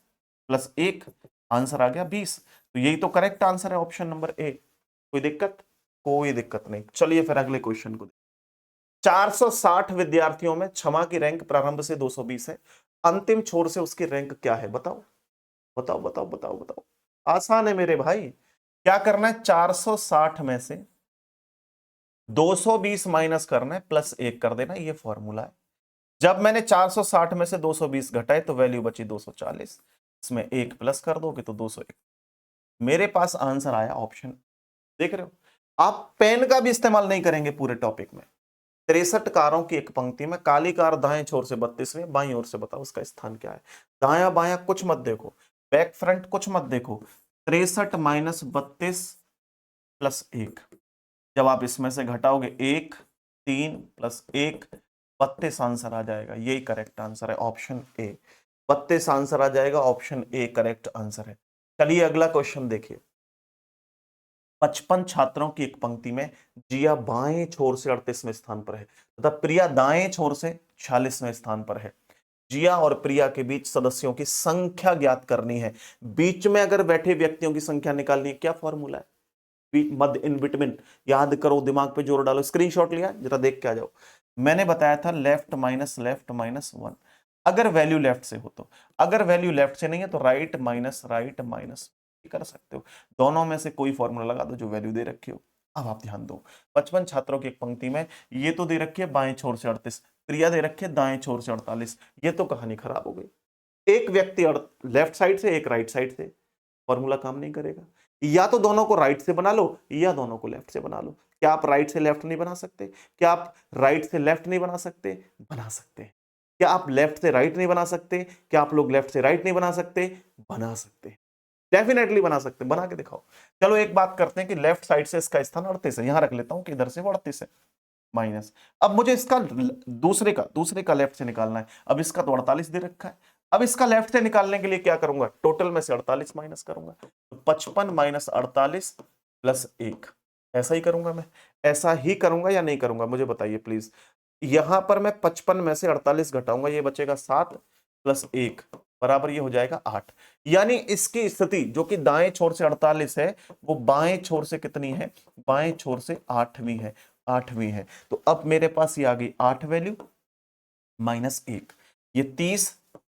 प्लस 1, आंसर आ गया 20। तो यही तो करेक्ट आंसर है, ऑप्शन नंबर ए। कोई दिक्कत? कोई दिक्कत नहीं। चलिए फिर अगले क्वेश्चन को। 460 विद्यार्थियों में क्षमा की रैंक प्रारंभ से 220 है। अंतिम छोर से उसकी रैंक क्या है? बताओ बताओ बताओ बताओ बताओ। आसान है मेरे भाई। क्या करना है? 460 में से 220 माइनस करना है, प्लस 1 कर देना, ये फॉर्मूला है। जब मैंने 460 में से 220 घटाए तो वैल्यू बची 240। इसमें 1 प्लस कर दोगे तो 201। मेरे पास आंसर आया ऑप्शन। देख रहे हो, आप पेन का भी इस्तेमाल नहीं करेंगे पूरे टॉपिक में। 63 कारों की एक पंक्ति में काली कार दाएं छोर से 32वें, बाईं ओर से बताओ उसका स्थान क्या है? दाया बाया कुछ मत देखो, बैक फ्रंट कुछ मत देखो। 63 माइनस 32 प्लस 1, जब आप इसमें से घटाओगे 1, 3 प्लस 1, 32 आंसर आ जाएगा। यही करेक्ट आंसर है, ऑप्शन ए। 32 आंसर आ जाएगा, ऑप्शन ए करेक्ट आंसर है। चलिए अगला क्वेश्चन देखिए। 55 छात्रों की एक पंक्ति में जिया बाएं छोर से 38वें स्थान पर है तथा प्रिया दाएं छोर से 46वें स्थान पर है। जिया और प्रिया के बीच सदस्यों की संख्या ज्ञात करनी है। बीच में अगर बैठे व्यक्तियों की संख्या निकालनी है, क्या फॉर्मूला है? मध्य, इन बिटवीन, याद करो, दिमाग पे जोर डालो। स्क्रीनशॉट लिया, जरा देख के आ जाओ। मैंने बताया था लेफ्ट माइनस 1। अगर वैल्यू लेफ्ट से हो तो, अगर वैल्यू लेफ्ट से नहीं है तो राइट माइनस कर सकते हो। दोनों में से कोई फॉर्मूला लगा दो जो वैल्यू दे रखी हो। अब आप ध्यान दो, 55 छात्रों की एक पंक्ति में ये तो दे रखी है बाएं छोर से 38, प्रिया दे रखी है दाएं छोर से 48। ये तो कहानी खराब हो गई। एक व्यक्ति लेफ्ट साइड से, एक राइट साइड से, फॉर्मूला काम नहीं करेगा। या तो दोनों को राइट से बना लो या दोनों को लेफ्ट से बना लो। क्या आप राइट से लेफ्ट नहीं बना सकते? क्या आप राइट से लेफ्ट नहीं बना सकते? बना सकते हैं। क्या आप लेफ्ट से राइट नहीं बना सकते? क्या आप लोग लेफ्ट से राइट नहीं बना सकते? बना सकते हैं, डेफिनेटली बना सकते हैं। बना के दिखाओ। चलो एक बात करते हैं कि लेफ्ट साइड से इसका स्थान 38 है, यहां रख लेता हूं कि इधर से वो 38 है, माइनस। अब मुझे इसका दूसरे का लेफ्ट से निकालना है। अब इसका तो 48 दे रखा है। अब इसका लेफ्ट से निकालने के लिए क्या करूंगा? टोटल में से 48 माइनस करूंगा, तो 55 माइनस 48 प्लस 1। ऐसा ही करूंगा मैं, ऐसा ही करूंगा या नहीं करूंगा, मुझे बताइए प्लीज। यहां पर मैं 55 में से 48 घटाऊंगा, ये बचेगा 7 प्लस 1 बराबर ये हो जाएगा 8। यानी इसकी स्थिति जो कि दाएं छोर से 48 है, वो बाएं छोर से कितनी है? बाएं छोर से 8वीं है, 8वीं है। तो अब मेरे पास ये आ गई 8 वैल्यू माइनस 1, ये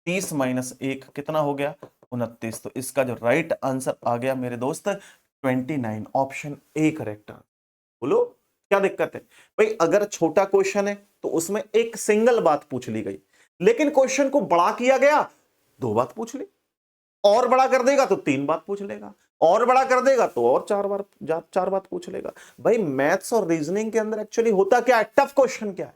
30 माइनस 1 कितना हो गया? 29। तो इसका जो राइट आंसर आ गया मेरे दोस्त, 29, ऑप्शन ए करेक्ट आंसर। बोलो क्या दिक्कत है भाई? अगर छोटा क्वेश्चन है तो उसमें एक सिंगल बात पूछ ली गई, लेकिन क्वेश्चन को बड़ा किया गया, दो बात पूछ ली, और बड़ा कर देगा तो तीन बात पूछ लेगा, और बड़ा कर देगा तो और चार बात पूछ लेगा। भाई मैथ्स और रीजनिंग के अंदर एक्चुअली होता क्या है, टफ क्वेश्चन क्या है,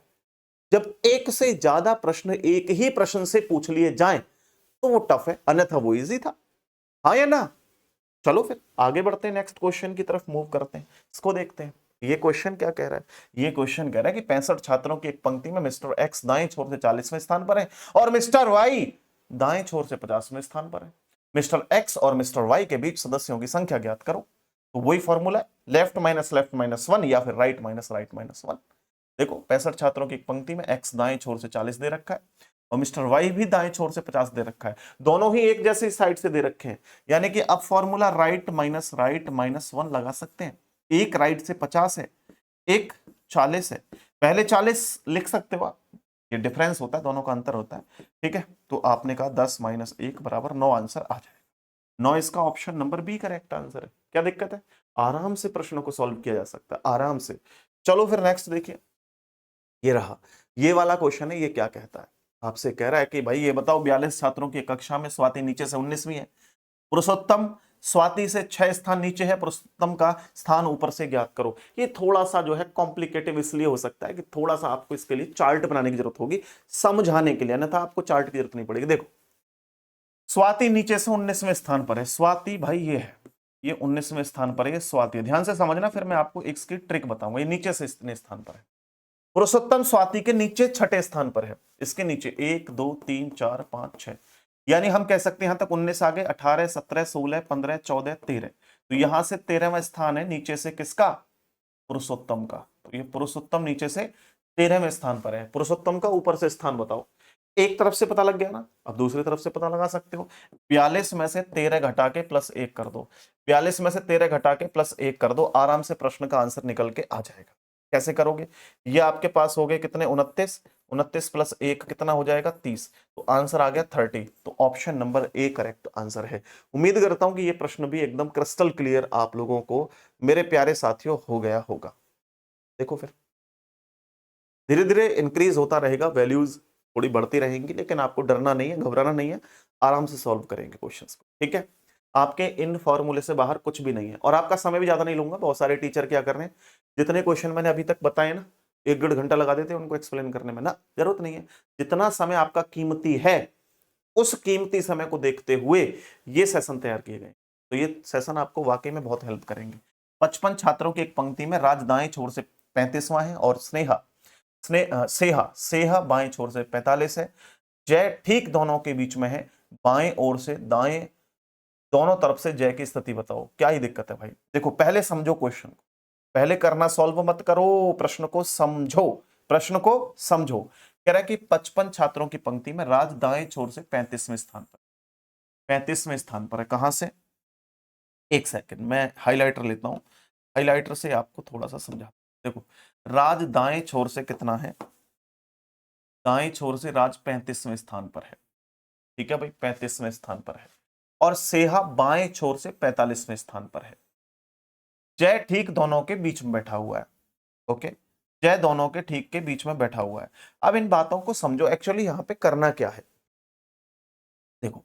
जब एक से ज्यादा प्रश्न एक ही प्रश्न से पूछ लिए जाएं तो वो टफ है, अन्यथा वो इजी था। हाँ या ना? चलो फिर आगे बढ़ते हैं, नेक्स्ट क्वेश्चन की तरफ मूव करते हैं, इसको देखते हैं। ये क्वेश्चन क्या कह रहा है? ये क्वेश्चन कह रहा है कि 65 छात्रों की एक पंक्ति में मिस्टर एक्स दाएं छोर से 40वें स्थान पर है और मिस्टर वाई दाएं छोर से 50वें स्थान पर है। मिस्टर एक्स और मिस्टर वाई के बीच सदस्यों की संख्या ज्ञात करो। तो वही फॉर्मूला है, लेफ्ट माइनस 1 या फिर राइट माइनस 1। देखो 65 छात्रों की एक पंक्ति में एक्स दाएं छोर से 40 दे रखा है और मिस्टर वाई भी दाएं छोर से 50 दे रखा है, दोनों ही एक जैसी साइड से दे रखे हैं, यानी कि अब फॉर्मूला राइट माइनस 1 लगा सकते हैं। एक राइट से 50 है, एक 40 है, पहले 40 लिख सकते हो आप, ये डिफरेंस होता है, दोनों का अंतर होता है, ठीक है। तो आपने कहा 10 माइनस 1 बराबर 9 आंसर आ जाएगा। 9 इसका option number B correct answer है। क्या दिक्कत है? आराम से प्रश्नों को सॉल्व किया जा सकता है, आराम से। चलो फिर नेक्स्ट देखिए, ये रहा, ये वाला क्वेश्चन है। ये क्या कहता है? आपसे कह रहा है कि भाई ये बताओ 42 छात्रों की कक्षा में स्वाति नीचे से 19वीं है, पुरुषोत्तम स्वाति से 6 स्थान नीचे है, पुरुषोत्तम का स्थान ऊपर से ज्ञात करो। ये थोड़ा सा जो है कॉम्प्लिकेटिव इसलिए हो सकता है कि थोड़ा सा आपको इसके लिए चार्ट बनाने की जरूरत होगी समझाने के लिए, अन्यथा आपको चार्ट की जरूरत नहीं पड़ेगी। देखो स्वाति नीचे से 19वें स्थान पर है, स्वाति भाई ये है, ये 19वें स्थान पर है, ये स्वाति है। ध्यान से समझना, फिर मैं आपको इसकी ट्रिक बताऊंगा। ये नीचे से इतने स्थान पर है। पुरुषोत्तम स्वाति के नीचे 6ठे स्थान पर है, इसके नीचे 1 2 3 4 5 6, यानी हम कह सकते हैं यहां तक 19 आ गए, 18 17 16 15 14 13, तो यहां से 13वां स्थान है नीचे से किसका? पुरुषोत्तम का। तो ये पुरुषोत्तम नीचे से 13वें स्थान पर है। पुरुषोत्तम का ऊपर से स्थान बताओ। एक तरफ से पता लग गया ना, अब दूसरी तरफ से पता लगा सकते हो। 42 में से 13 घटा के प्लस 1 कर दो, 42 में से 13 घटा के प्लस 1 कर दो, आराम से प्रश्न का आंसर निकल के आ जाएगा। कैसे करोगे? ये आपके पास हो गए कितने? 29, 29 प्लस 1 कितना हो जाएगा? 30, तो आंसर आ गया 30। तो option number A correct answer है। उम्मीद करता हूं कि ये प्रश्न भी एकदम क्रिस्टल क्लियर आप लोगों को मेरे प्यारे साथियों हो गया होगा। देखो फिर धीरे धीरे इंक्रीज होता रहेगा, वैल्यूज थोड़ी बढ़ती रहेंगी, लेकिन आपको डरना नहीं है, घबराना नहीं है, आराम से सॉल्व करेंगे क्वेश्चंस को, ठीक है। आपके इन फॉर्मूले से बाहर कुछ भी नहीं है, और आपका समय भी ज्यादा नहीं लूंगा। बहुत सारे टीचर क्या कर रहे हैं, जितने क्वेश्चन मैंने अभी तक बताए ना, 1-1.5 घंटा लगा देते हैं उनको एक्सप्लेन करने में, ना, जरूरत नहीं है। जितना समय आपका कीमती है, उस कीमती समय को देखते हुए ये सेशन तैयार किए गए, तो ये सेशन आपको वाकई में बहुत हेल्प करेंगे। 55 छात्रों की एक पंक्ति में राज दाएं छोर से 35वां है और सेहा बाएं छोर से 45 है, जय ठीक दोनों के बीच में है, बाएं ओर से दाएं दोनों तरफ से जय की स्थिति बताओ। क्या ही दिक्कत है भाई? देखो पहले समझो क्वेश्चन को, पहले करना सॉल्व मत करो, प्रश्न को समझो, प्रश्न को समझो। कह रहा है कि 55 छात्रों की पंक्ति में राज दाएं छोर से 35वें स्थान पर, 35वें स्थान पर है। कहां से? एक सेकंड मैं हाइलाइटर लेता हूं, हाइलाइटर से आपको थोड़ा सा समझा। देखो राज दाएं छोर से कितना है? दाएं छोर से राज 35वें स्थान पर है, ठीक है भाई, 35वें स्थान पर है। और सेहा बाएं छोर से 45वें स्थान पर है। जय ठीक दोनों के बीच में बैठा हुआ है, ओके, जय दोनों के ठीक के बीच में बैठा हुआ है। अब इन बातों को समझो, एक्चुअली यहां पे करना क्या है। देखो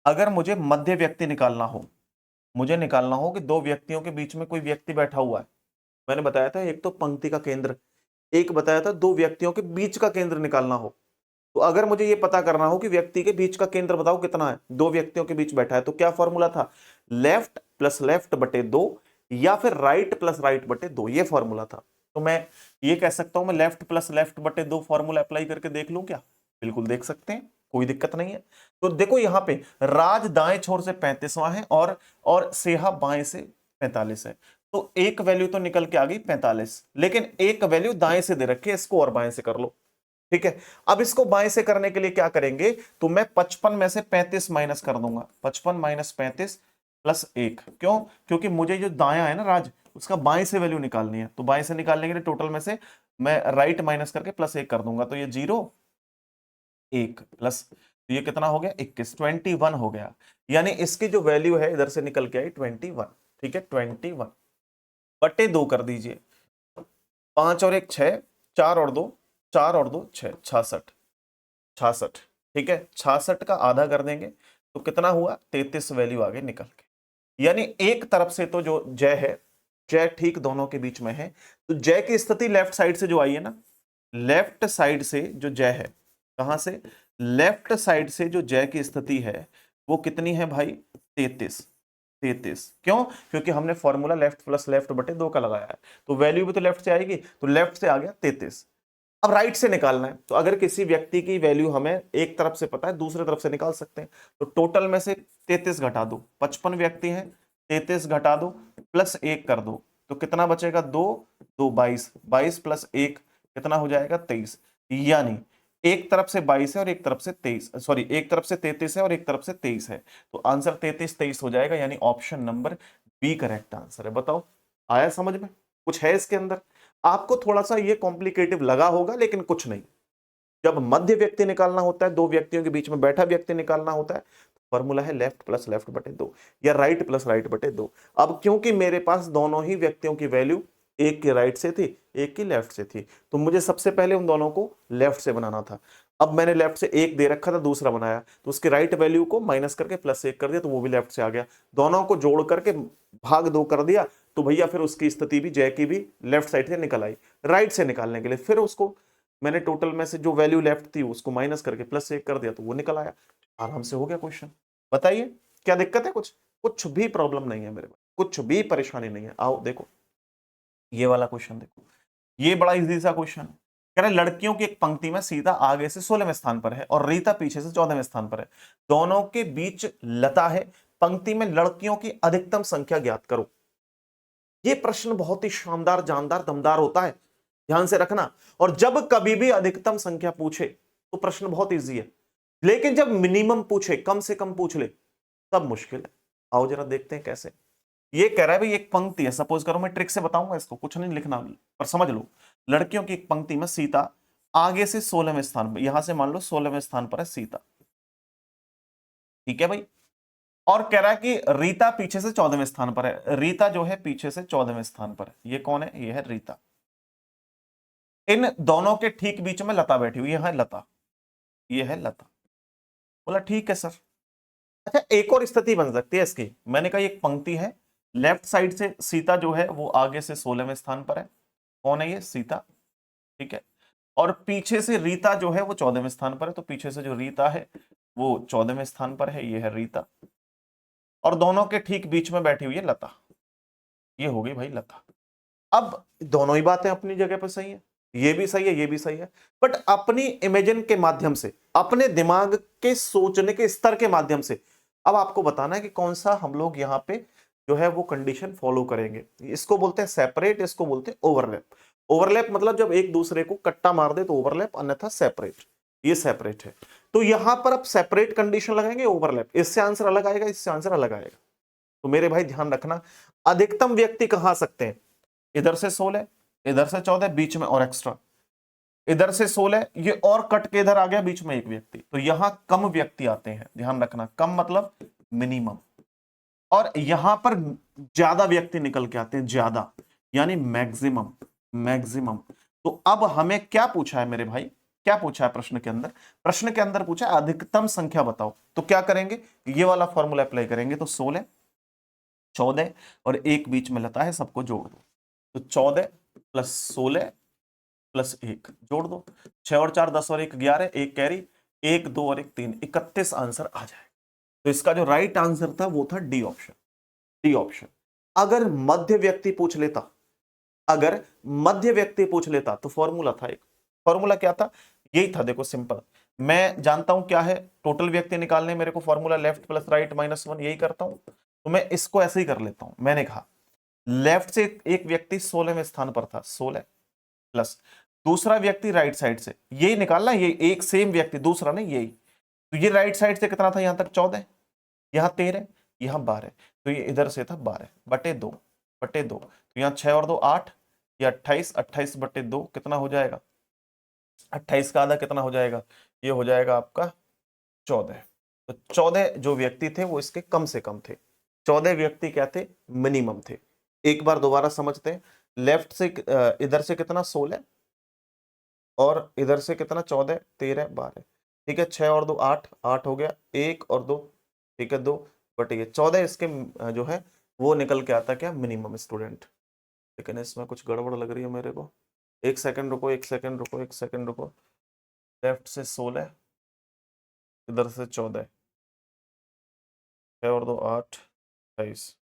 अगर मुझे मध्य व्यक्ति निकालना हो, मुझे निकालना हो कि दो व्यक्तियों के बीच में कोई व्यक्ति बैठा हुआ है, मैंने बताया था एक तो पंक्ति का केंद्र, एक बताया था दो व्यक्तियों के बीच का केंद्र निकालना हो। तो अगर मुझे ये पता करना हो कि व्यक्ति के बीच का केंद्र बताओ कितना है, दो व्यक्तियों के बीच बैठा है, तो क्या फॉर्मूला था? लेफ्ट प्लस लेफ्ट बटे 2 या फिर राइट प्लस राइट बटे 2, ये फॉर्मूला था। तो मैं ये कह सकता हूं, मैं लेफ्ट प्लस लेफ्ट बटे 2 फॉर्मूला अप्लाई करके देख लूं क्या? बिल्कुल देख सकते हैं, कोई दिक्कत नहीं है। तो देखो यहां पे राज दाएं छोर से 35वां है और सेहा बाएं से 45 है, तो एक वैल्यू तो निकल के आ गई 45, लेकिन एक वैल्यू दाएं से दे रखी है, इसको और बाएं से कर लो, ठीक है। अब इसको बाएं से करने के लिए क्या करेंगे, तो मैं 55 में से 35 माइनस कर दूंगा, 55 माइनस 35 प्लस 1। क्यों? क्योंकि मुझे जो दाया है ना राज, उसका बाएं से वैल्यू निकालनी है, तो बाएं से निकालने के लिए टोटल में से मैं राइट माइनस करके प्लस 1 कर दूंगा, तो ये 0 1 प्लस, तो ये कितना हो गया? 21, 21 हो गया। यानी इसकी जो वैल्यू है इधर से निकल के आई 21। ठीक है 21 बटे 2 कर दीजिए, 5 और 1 6, 4 और 2 4 और 2 6, 66 66। ठीक है 66 का आधा कर देंगे तो कितना हुआ 33 वैल्यू आगे निकल के। यानी एक तरफ से तो जो जय है, जय ठीक दोनों के बीच में है, तो जय की स्थिति लेफ्ट साइड से जो आई है ना, लेफ्ट साइड से जो जय है, कहां से, लेफ्ट साइड से जो जय की स्थिति है वो कितनी है भाई 33। 33 क्यों, क्योंकि हमने फॉर्मूला लेफ्ट प्लस लेफ्ट बटे 2 का लगाया है, तो वैल्यू भी तो लेफ्ट से आएगी, तो लेफ्ट से आ गया 33। अब राइट से निकालना है, तो अगर किसी व्यक्ति की वैल्यू हमें एक तरफ से पता है दूसरे तरफ से निकाल सकते हैं, तो टोटल में से 33 घटा दो, 55 व्यक्ति हैं, 33 घटा दो प्लस 1 कर दो, तो कितना बचेगा 2 2 22, 22 प्लस 1 कितना हो जाएगा 23। यानी एक तरफ से 22 है और एक तरफ से 23, सॉरी एक तरफ से 33 है और एक तरफ से 23 है, तो आंसर 33 23 हो जाएगा, यानी option number B correct answer है। बताओ आया समझ में, कुछ है इसके अंदर, आपको थोड़ा सा ये कॉम्प्लिकेटिव लगा होगा लेकिन कुछ नहीं। जब मध्य व्यक्ति निकालना होता है, दो व्यक्तियों के बीच में बैठा व्यक्ति निकालना होता है, फॉर्मूला है लेफ्ट प्लस लेफ्ट बटे 2 या राइट प्लस राइट बटे 2। अब क्योंकि मेरे पास दोनों ही व्यक्तियों की वैल्यू एक की राइट से थी एक की लेफ्ट से थी, तो मुझे सबसे पहले उन दोनों को लेफ्ट से बनाना था। अब मैंने लेफ्ट से एक दे रखा था, दूसरा बनाया, तो उसके राइट वैल्यू को माइनस करके प्लस 1 कर दिया, तो वो भी लेफ्ट से आ गया। दोनों को जोड़ करके भाग 2 कर दिया, तो भैया फिर उसकी स्थिति भी जय की भी लेफ्ट साइड से निकल आई। राइट से निकालने के लिए फिर उसको मैंने टोटल में से जो वैल्यू लेफ्ट थी उसको माइनस करके प्लस 1 कर दिया, तो वो निकल आया। आराम से हो गया क्वेश्चन। बताइए क्या दिक्कत है, कुछ कुछ भी प्रॉब्लम नहीं है मेरे पास, कुछ भी परेशानी नहीं है। आओ देखो ये वाला क्वेश्चन देखो, ये बड़ा इजी सा क्वेश्चन है। कह रहे लड़कियों की एक पंक्ति में सीता आगे से 16वें स्थान पर है और रीता पीछे से 14वें स्थान पर है, दोनों के बीच लता है, पंक्ति में लड़कियों की अधिकतम संख्या ज्ञात करो। ये प्रश्न बहुत ही शानदार जानदार दमदार होता है, ध्यान से रखना। और जब कभी भी अधिकतम संख्या पूछे तो प्रश्न बहुत इजी है, लेकिन जब मिनिमम पूछे, कम से कम पूछ ले, तब मुश्किल है। आओ जरा देखते हैं कैसे। ये कह रहा है भाई एक पंक्ति है, सपोज करो मैं ट्रिक से बताऊंगा इसको, कुछ नहीं लिखना पर समझ लो। लड़कियों की एक पंक्ति में सीता आगे से 16वें स्थान पर, यहां से मान लो 16वें स्थान पर है सीता, ठीक है भाई। और कह रहा है कि रीता पीछे से 14वें स्थान पर है, रीता जो है पीछे से 14वें स्थान पर है। ये कौन है, ये है रीता। इन दोनों के ठीक बीच में लता बैठी हुई है लता, ये है लता। बोला ठीक है सर। अच्छा एक और स्थिति बन सकती है इसकी, मैंने कहा एक पंक्ति है, लेफ्ट साइड से सीता जो है वो आगे से 16वें स्थान पर है, कौन है ये सीता, ठीक है। और पीछे से रीता जो है वो 14वें स्थान पर है, तो पीछे से जो रीता है वो 14वें स्थान पर है, ये है रीता। और दोनों के ठीक बीच में बैठी हुई है लता, ये हो गई भाई लता। अब दोनों ही बातें अपनी जगह पर सही है, ये भी सही है ये भी सही है, बट अपनी इमेजिन के माध्यम से, अपने दिमाग के सोचने के स्तर के माध्यम से अब आपको बताना है कि कौन सा हम लोग यहां पे जो है वो कंडीशन फॉलो करेंगे। इसको बोलते हैं सेपरेट, इसको बोलते हैं ओवरलैप। ओवरलैप मतलब जब एक दूसरे को कट्टा मार दे तो ओवरलैप, अन्यथा सेपरेट, ये सेपरेट है। तो यहां पर अब सेपरेट कंडीशन लगाएंगे, ओवरलैप, इससे आंसर अलग आएगा, इससे आंसर अलग आएगा। तो मेरे भाई ध्यान रखना, अधिकतम व्यक्ति कहां आ सकते हैं, इधर से 16, इधर से 14, बीच में और एक्स्ट्रा, इधर से 16, ये और कट के इधर आ गया, बीच में एक व्यक्ति, तो यहां कम व्यक्ति आते हैं। ध्यान रखना कम मतलब मिनिमम, और यहां पर ज्यादा व्यक्ति निकल के आते हैं, ज्यादा यानी मैक्सिमम, मैक्सिमम। तो अब हमें क्या पूछा है मेरे भाई, क्या पूछा है प्रश्न के अंदर, प्रश्न के अंदर पूछा है अधिकतम संख्या बताओ। तो क्या करेंगे, ये वाला फॉर्मूला अप्लाई करेंगे, तो 16 14 और एक बीच में लता है, सबको जोड़ दो, तो 14 प्लस 16 प्लस 1 जोड़ दो, 6 और 4 10 और 1 11, एक कैरी, 1 2 और 1 3, 31 आंसर आ जाए। तो इसका जो राइट आंसर था वो था डी ऑप्शन, डी ऑप्शन। अगर मध्य व्यक्ति पूछ लेता, अगर मध्य व्यक्ति पूछ लेता तो फॉर्मूला था एक, फॉर्मूला क्या था, यही था, देखो सिंपल, मैं जानता हूं क्या है, टोटल व्यक्ति निकालने मेरे को formula left plus right minus 1, यही करता हूं, तो मैं इसको ऐसे ही कर लेता हूं। मैंने कहा लेफ्ट से एक व्यक्ति 16वें स्थान पर था, 16 प्लस दूसरा व्यक्ति राइट साइड से, यही निकालना, ये एक सेम व्यक्ति, दूसरा नहीं यही, तो ये राइट साइड से कितना था, यहां तक 14, यहां 13, यहां 12, तो ये इधर से था 12 बटे 2 बटे 2, तो यहां 6 और 2 8, ये 28, 28 बटे 2 कितना हो जाएगा, 28 का आधा कितना हो जाएगा, ये हो जाएगा आपका 14। तो 14 जो व्यक्ति थे वो इसके कम से कम थे, 14 व्यक्ति क्या थे, मिनिमम थे। एक बार दोबारा समझते हैं, लेफ्ट से इधर से कितना 16 और इधर से कितना 14, 13, 12, ठीक है, 6 और 2 8, 8 हो गया, 1 और 2, ठीक है 2 बट ये 14 इसके जो है वो निकल के आता क्या, मिनिमम स्टूडेंट। लेकिन इसमें कुछ गड़बड़ लग रही है मेरे को, एक सेकंड रुको, एक सेकंड रुको, एक सेकंड रुको। लेफ्ट से 16, इधर से 14, 6 और 2 8, 28।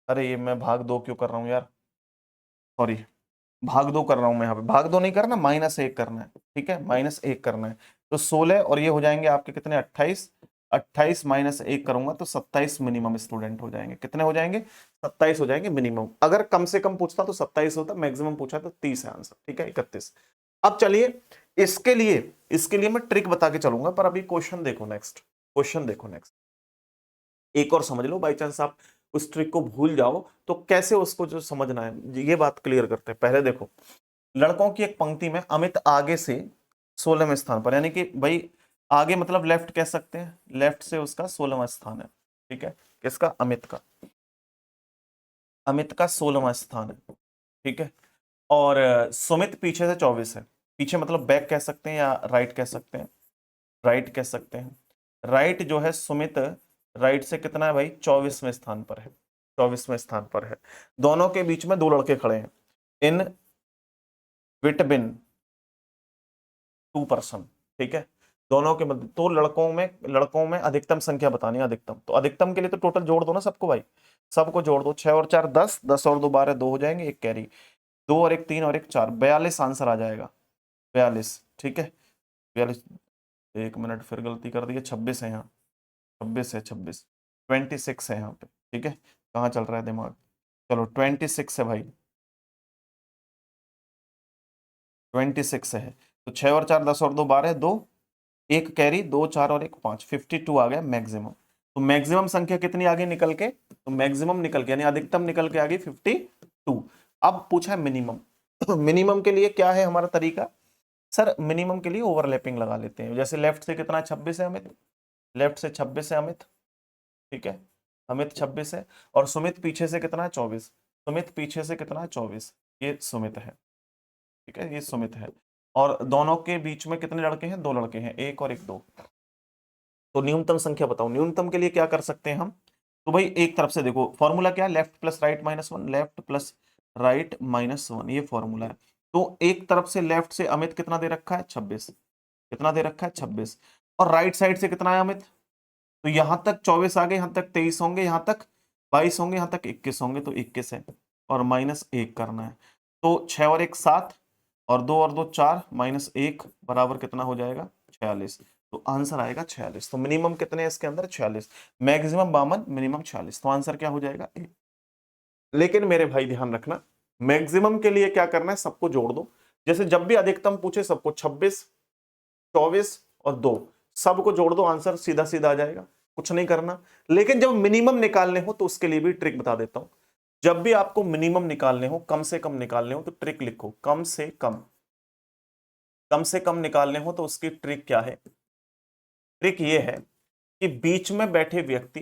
अरे ये मैं भाग दो क्यों कर रहा हूँ यार, सॉरी, भाग दो कर रहा हूं मैं, यहाँ पे भाग दो नहीं करना, -1 करना है, ठीक है, -1 करना है। तो 16 और ये हो जाएंगे आपके कितने, 28, 28 -1 करूंगा तो 27 मिनिमम स्टूडेंट हो जाएंगे। कितने हो जाएंगे, 27 हो जाएंगे मिनिमम। अगर कम से कम पूछता तो 27 होता, मैक्सिमम पूछा तो 30 है आंसर, ठीक है 31। अब चलिए इसके लिए मैं ट्रिक बता के चलूंगा, पर अभी क्वेश्चन देखो नेक्स्ट, क्वेश्चन देखो नेक्स्ट, एक और समझ लो, बाई चांस आप उस ट्रिक को भूल जाओ तो कैसे उसको जो समझना है ये बात क्लियर करते हैं। पहले देखो, लड़कों की एक पंक्ति में अमित आगे से 16वें स्थान पर, यानी कि भाई आगे मतलब लेफ्ट कह सकते हैं, लेफ्ट से उसका 16वां स्थान है, ठीक है, किसका, अमित का 16वां स्थान है, ठीक है। और सुमित पीछे से 24 है, पीछे मतलब बैक कह सकते हैं या राइट कह सकते हैं, राइट कह सकते हैं। राइट जो है सुमित, राइट से कितना है भाई, 24वें स्थान पर है, 24वें स्थान पर है। दोनों के बीच में दो लड़के खड़े हैं, इन बिटवीन 2 पर्सन, ठीक है, दोनों के मध्य। तो लड़कों में अधिकतम संख्या बतानी है, अधिकतम, तो अधिकतम के लिए तो टोटल जोड़ दो ना सबको भाई, सबको जोड़ दो, 6 और 4 10, 10 और 2 12, 2 हो जाएंगे, एक कैरी, 2 और 1 3 और 1 4, 42 आंसर आ जाएगा, 42, ठीक है 42। एक मिनट फिर गलती कर दी है, 26 है यहाँ, 26 है, 26 है यहाँ पे, ठीक है, कहाँ चल रहा है दिमाग, चलो 26 है भाई, 26 है। तो 6 और 4 10 और 2 12, 2 एक कैरी, 2 4 और 1 5, 52 आ गया मैक्सिमम। तो मैक्सिमम संख्या कितनी आगे निकल के, तो मैक्सिमम निकल के यानी अधिकतम निकल के आ गई 52। अब पूछा है मिनिमम, मिनिमम के लिए क्या है हमारा तरीका, सर मिनिमम के लिए ओवरलैपिंग लगा लेते हैं। जैसे लेफ्ट से कितना 26 है अमित, लेफ्ट से 26 है अमित, ठीक है, अमित 26 है, और सुमित पीछे से कितना है 24, सुमित पीछे से कितना है 24, ये सुमित है, ठीक है, ये सुमित है। और दोनों के बीच में कितने लड़के हैं, दो लड़के हैं, एक और एक, दो। तो न्यूनतम संख्या बताओ, न्यूनतम के लिए क्या कर सकते हैं हम, तो भाई एक तरफ से देखो फॉर्मूला क्या है, left plus right -1, left plus right -1, ये फॉर्मूला है। तो एक तरफ से लेफ्ट से अमित कितना दे रखा है 26, कितना दे रखा है 26, और राइट साइड से कितना है अमित, तो यहां तक 24 आ गए, यहां तक 23 होंगे, यहां तक 22 होंगे, यहां तक 21 होंगे, तो 21 है, और -1 करना है। तो 6 और 1 7, और 2 और 2 4, -1 बराबर कितना हो जाएगा 46। तो आंसर आएगा 46। तो मिनिमम कितने हैं इसके अंदर 46, मैक्सिमम 52, मिनिमम 46, तो आंसर क्या हो जाएगा ए। लेकिन मेरे भाई ध्यान रखना, मैक्सिमम के लिए क्या करना है, सबको जोड़ दो। जैसे जब भी अधिकतम पूछे सबको 26, 24 और 2 सबको जोड़ दो, आंसर सीधा सीधा आ जाएगा, कुछ नहीं करना। लेकिन जब मिनिमम निकालने हो तो उसके लिए भी ट्रिक बता देता हूं। जब भी आपको मिनिमम निकालने हो, कम से कम निकालने हो, तो ट्रिक लिखो, कम से कम, कम से कम निकालने हो तो उसकी ट्रिक क्या है, ट्रिक ये है कि बीच में बैठे व्यक्ति,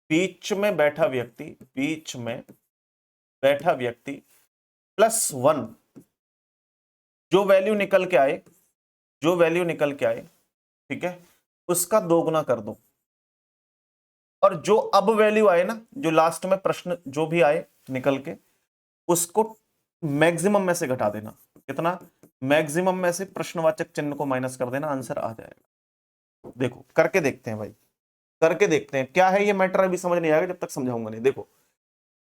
बीच में बैठा व्यक्ति, बीच में बैठा व्यक्ति +1, जो वैल्यू निकल के आए, जो वैल्यू निकल के आए, ठीक है, उसका दोगुना कर दो। और जो अब वैल्यू आए ना, जो लास्ट में प्रश्न जो भी आए निकल के, उसको मैक्सिमम में से घटा देना। कितना, मैक्सिमम में से प्रश्नवाचक चिन्ह को माइनस कर देना, आंसर आ जाएगा। देखो करके देखते हैं भाई, करके देखते हैं क्या है ये मैटर, अभी समझ नहीं आएगा जब तक समझाऊंगा नहीं। देखो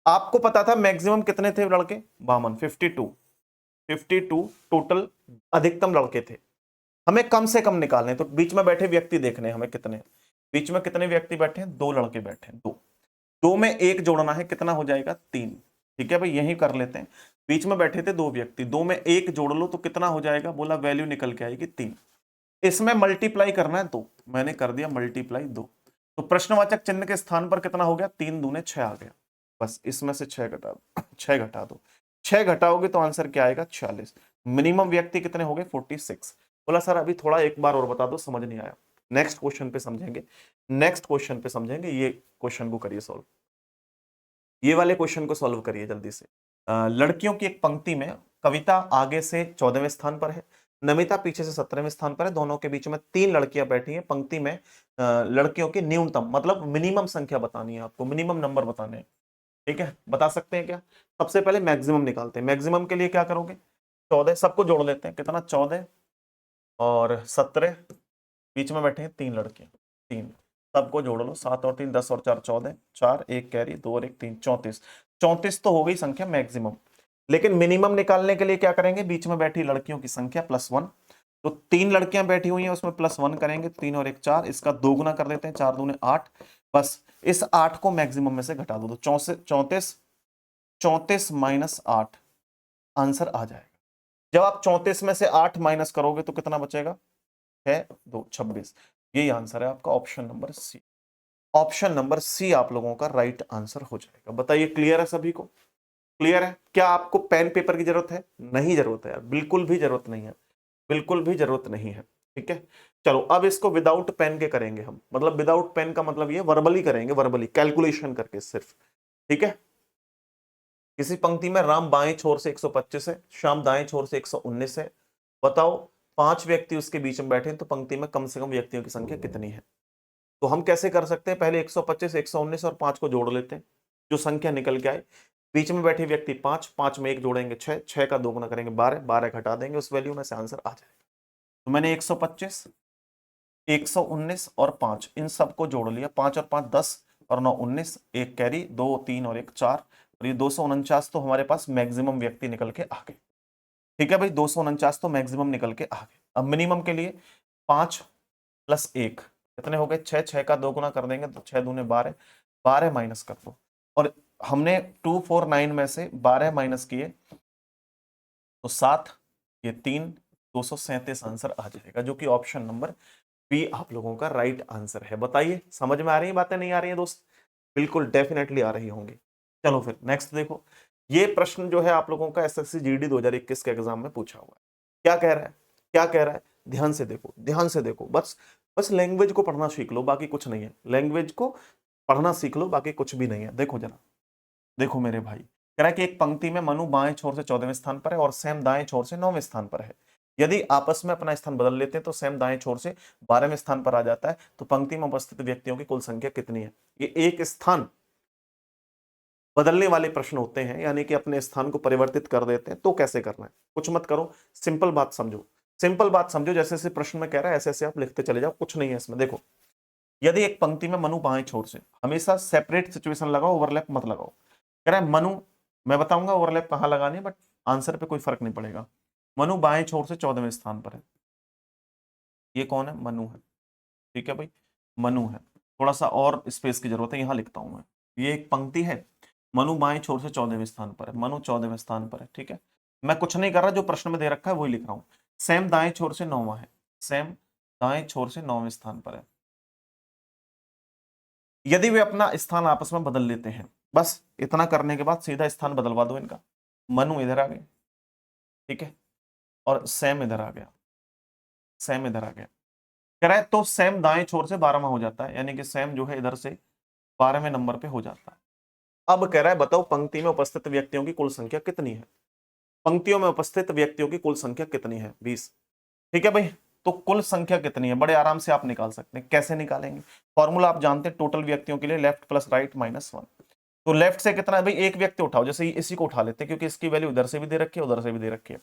आपको पता था मैक्सिमम कितने थे लड़के, 52, 52 टोटल अधिकतम लड़के थे। हमें कम से कम निकालने, तो बीच में बैठे व्यक्ति देखने हमें कितने, बीच में कितने व्यक्ति बैठे हैं, दो लड़के बैठे हैं, दो, दो में एक जोड़ना है, कितना हो जाएगा 3, ठीक है भाई यही कर लेते हैं। बीच में बैठे थे दो व्यक्ति, दो में एक जोड़ लो तो कितना हो जाएगा, बोला वैल्यू निकल के आएगी 3। इसमें मल्टीप्लाई करना है 2, मैंने कर दिया मल्टीप्लाई 2, तो प्रश्नवाचक चिन्ह के स्थान पर कितना हो गया, 3 दूने 6 आ गया। बस इसमें से 6 घटा दो, 6 घटा दो, 6 घटाओगे तो आंसर क्या आएगा 46। मिनिमम व्यक्ति कितने हो गए 46, बोला सर अभी थोड़ा एक बार और बता दो, समझ नहीं आया। नेक्स्ट क्वेश्चन पे समझेंगे, नेक्स्ट क्वेश्चन पे समझेंगे। ये क्वेश्चन को करिए सॉल्व, ये वाले क्वेश्चन को सॉल्व करिए जल्दी से। लड़कियों की एक पंक्ति में कविता आगे से 14वें स्थान पर है, नमिता पीछे से 17वें स्थान पर है, दोनों के बीच में 3 लड़कियां बैठी हैं। पंक्ति में लड़कियों की न्यूनतम मतलब मिनिमम संख्या बतानी है आपको, मिनिमम नंबर बताने हैं। ठीक है, बता सकते हैं क्या? सबसे पहले मैक्सिमम निकालते हैं। मैक्सिमम के लिए क्या करोगे? 14, सबको जोड़ लेते हैं। कितना? 14 और 17, बीच में बैठे हैं 3 लड़कियां, 3, सबको जोड़ लो। 7 और 3 10 और 4 14, 4 1 कैरी 2 और 1 3, 34। 34 तो हो गई संख्या मैक्सिमम। लेकिन मिनिमम निकालने के लिए क्या करेंगे? बीच में बैठी लड़कियों की संख्या +1। तो 3 लड़कियां बैठी हुई हैं, उसमें +1 करेंगे, 3 और 1 4, इसका दोगुना कर देते हैं, 4 दूने 8। बस इस 8 को मैक्सिमम में से घटा दो तो 34, 34 माइनस 8 आंसर आ जाएगा। जब आप 34 में से 8 माइनस करोगे तो कितना बचेगा? 6 2 26। यही आंसर है आपका, option number C. Option number C आप लोगों का राइट आंसर हो जाएगा। बताइए, क्लियर है सभी को? क्लियर है? क्या आपको पेन पेपर की जरूरत है? नहीं जरूरत है यार, बिल्कुल भी जरूरत नहीं है, बिल्कुल भी जरूरत नहीं है। ठीक है, चलो अब इसको विदाउट पेन के करेंगे हम। मतलब विदाउट पेन का मतलब ये वर्बली करेंगे, वर्बली कैलकुलेशन करके सिर्फ। ठीक है, किसी पंक्ति में राम बाएं छोर से 125 है, श्याम दाएं छोर से 119 है। बताओ 5 व्यक्ति उसके बीच में बैठे हैं, तो पंक्ति में कम से कम व्यक्तियों की संख्या कितनी है? तो हम कैसे कर सकते हैं? पहले 125, 119 और 5 को जोड़ लेते हैं, जो संख्या निकल के आए। बीच में बैठे व्यक्ति 5, 5 में 1 जोड़ेंगे 6, 6 का दोगुना करेंगे 12, 12 घटा देंगे, उस वैल्यू में से आंसर आ जाएगा। तो मैंने 125, 119 और 5 इन सबको जोड़ लिया। 5 और 5 10 और 9 19, 1 कैरी 2 3 और 1 4, और ये 249 तो हमारे पास मैक्सिमम व्यक्ति निकल के आ गए। ठीक है भाई, 249 तो मैक्सिमम निकल के आ गए। अब मिनिमम के लिए 5 + 1 कितने हो गए? 6, 6 का दोगुना कर देंगे तो 6 दूने 12, 12 माइनस कर दो। और हमने 249 में से 12 माइनस किए तो 7, ये 3, 237 आंसर आ जाएगा, जो कि ऑप्शन नंबर बी आप लोगों का राइट आंसर है। बताइए, समझ में आ रही है बातें, नहीं आ रही है दोस्त? बिल्कुल डेफिनेटली आ रही होंगी। चलो फिर नेक्स्ट देखो, ये प्रश्न जो है आप लोगों का एसएससी जीडी 2021 के एग्जाम में पूछा हुआ है। क्या कह रहा है? क्या कह रहा है? ध्यान से देखो, ध्यान से देखो। बस बस लैंग्वेज को पढ़ना सीख लो, बाकी कुछ नहीं है। लैंग्वेज को पढ़ना सीख लो, बाकी कुछ भी नहीं है। देखो जरा, देखो मेरे भाई, कह रहा है कि एक पंक्ति में मनु बाएं छोर से 14वें स्थान पर है और सैम दाएं छोर से 9वें स्थान पर है। यदि आपस में अपना स्थान बदल लेते हैं तो सैम दाएं छोर से 12वें स्थान पर आ जाता है। तो पंक्ति में उपस्थित व्यक्तियों की कुल संख्या कितनी है? ये एक स्थान बदलने वाले प्रश्न होते हैं, यानी कि अपने स्थान को परिवर्तित कर देते हैं। तो कैसे करना है? कुछ मत करो, सिंपल बात समझो, सिंपल बात समझो। जैसे जैसे प्रश्न में कह रहा है ऐसे ऐसे आप लिखते चले जाओ, कुछ नहीं है इसमें। देखो, यदि एक पंक्ति में मनु बाएं छोर से, हमेशा सेपरेट सिचुएशन लगाओ, ओवरलैप मत लगाओ। कह रहा है मनु, मैं बताऊंगा ओवरलैप कहां लगानी है, बट आंसर पे कोई फर्क नहीं पड़ेगा। मनु बाएं छोर से 14वें स्थान पर है। ये कौन है? मनु है। ठीक है भाई, मनु है। थोड़ा सा और स्पेस की जरूरत है, यहां लिखता हूं मैं। ये एक पंक्ति है, मनु बाएं छोर से 14वें स्थान पर है, मनु 14वें स्थान पर है। ठीक है, मैं कुछ नहीं कर रहा, जो प्रश्न में दे रखा है वही लिख रहा हूं। सैम दाएं छोर से 9वां है, सैम दाएं छोर से 9वें स्थान पर है। यदि वे अपना स्थान आपस में बदल लेते हैं, बस इतना करने के बाद सीधा स्थान बदलवा दो इनका। मनु इधर आ गए, ठीक है, और सैम इधर आ गया, सैम इधर आ गया। कह रहा है तो सैम दाएं छोर से 12वां हो जाता है, यानी कि सैम जो है इधर से 12वें नंबर पे हो जाता है। अब कह रहा है बताओ पंक्ति में उपस्थित व्यक्तियों की कुल संख्या कितनी है? पंक्तियों में उपस्थित व्यक्तियों की कुल संख्या कितनी है? 20। ठीक है भाई, तो कुल संख्या कितनी है बड़े आराम से आप निकाल सकते हैं। कैसे निकालेंगे? फॉर्मूला आप जानते हैं, टोटल व्यक्तियों के लिए लेफ्ट प्लस राइट माइनस 1। तो लेफ्ट से कितना है भाई? एक व्यक्ति उठाओ, जैसे इसी को उठा लेते हैं क्योंकि इसकी वैल्यू इधर से भी दे रखी है, उधर से भी दे रखी है।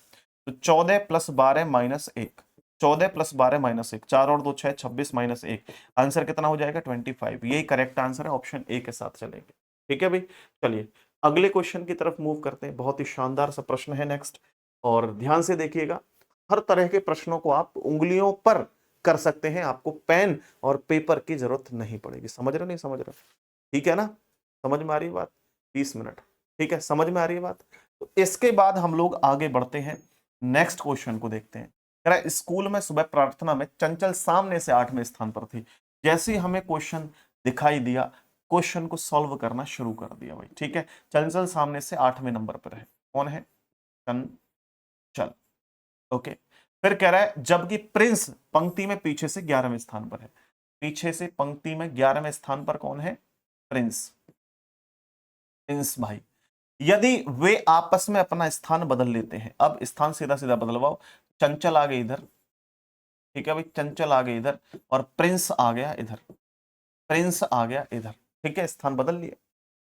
तो 14 + 12 - 1, 14 + 12 - 1, 4 और 2 6, 26 - 1, आंसर कितना हो जाएगा? 25। यही करेक्ट आंसर है, ऑप्शन ए के साथ चलेंगे। ठीक है भाई, चलिए अगले क्वेश्चन की तरफ मूव करते हैं। बहुत ही शानदार सा प्रश्न है नेक्स्ट, और ध्यान से देखिएगा। हर तरह के प्रश्नों को आप उंगलियों पर कर सकते हैं, आपको पेन और पेपर की जरूरत नहीं पड़ेगी। समझ रहे, नहीं समझ रहे? ठीक है ना, समझ में आ रही है बात? 20 मिनट, ठीक है, समझ में आ रही है बात? तो इसके बाद हम लोग आगे बढ़ते हैं, नेक्स्ट क्वेश्चन को देखते हैं। कह रहा है स्कूल में सुबह प्रार्थना में चंचल सामने से 8वें स्थान पर थी। जैसे ही हमें क्वेश्चन दिखाई दिया, क्वेश्चन को सॉल्व करना शुरू कर दिया भाई। ठीक है, चंचल सामने से 8वें नंबर पर है। कौन है? चंचल। ओके, फिर कह रहा है जबकि प्रिंस पंक्ति में पीछे से 11वें स्थान पर है। पीछे से पंक्ति में 11वें स्थान पर कौन है? प्रिंस। प्रिंस भाई, यदि वे आपस में अपना स्थान बदल लेते हैं, अब स्थान सीधा सीधा बदलवाओ, चंचल आ गए इधर, ठीक है भाई, चंचल आ गए इधर और प्रिंस आ गया इधर, प्रिंस आ गया इधर, ठीक है, स्थान बदल लिए।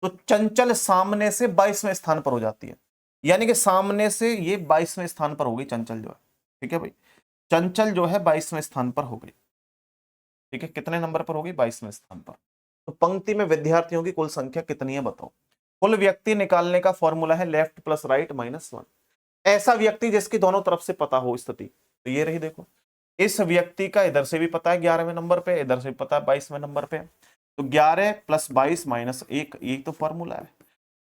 तो चंचल सामने से 22वें स्थान पर हो जाती है, यानी कि सामने से ये 22वें स्थान पर हो गई चंचल जो है, ठीक है भाई, चंचल जो है 22वें स्थान पर हो गई, ठीक है, कितने नंबर पर होगी? 22वें स्थान पर। तो पंक्ति में विद्यार्थियों की कुल संख्या कितनी है बताओ। कुल व्यक्ति निकालने का फॉर्मूला है लेफ्ट प्लस राइट माइनस 1। ऐसा व्यक्ति जिसकी दोनों तरफ से पता हो स्थिति, तो ये रही देखो, इस व्यक्ति का इधर से भी पता है 11वें नंबर पे, इधर से भी पता है 22वें नंबर पे, तो 11 प्लस 22 माइनस 1, यही तो फॉर्मूला है।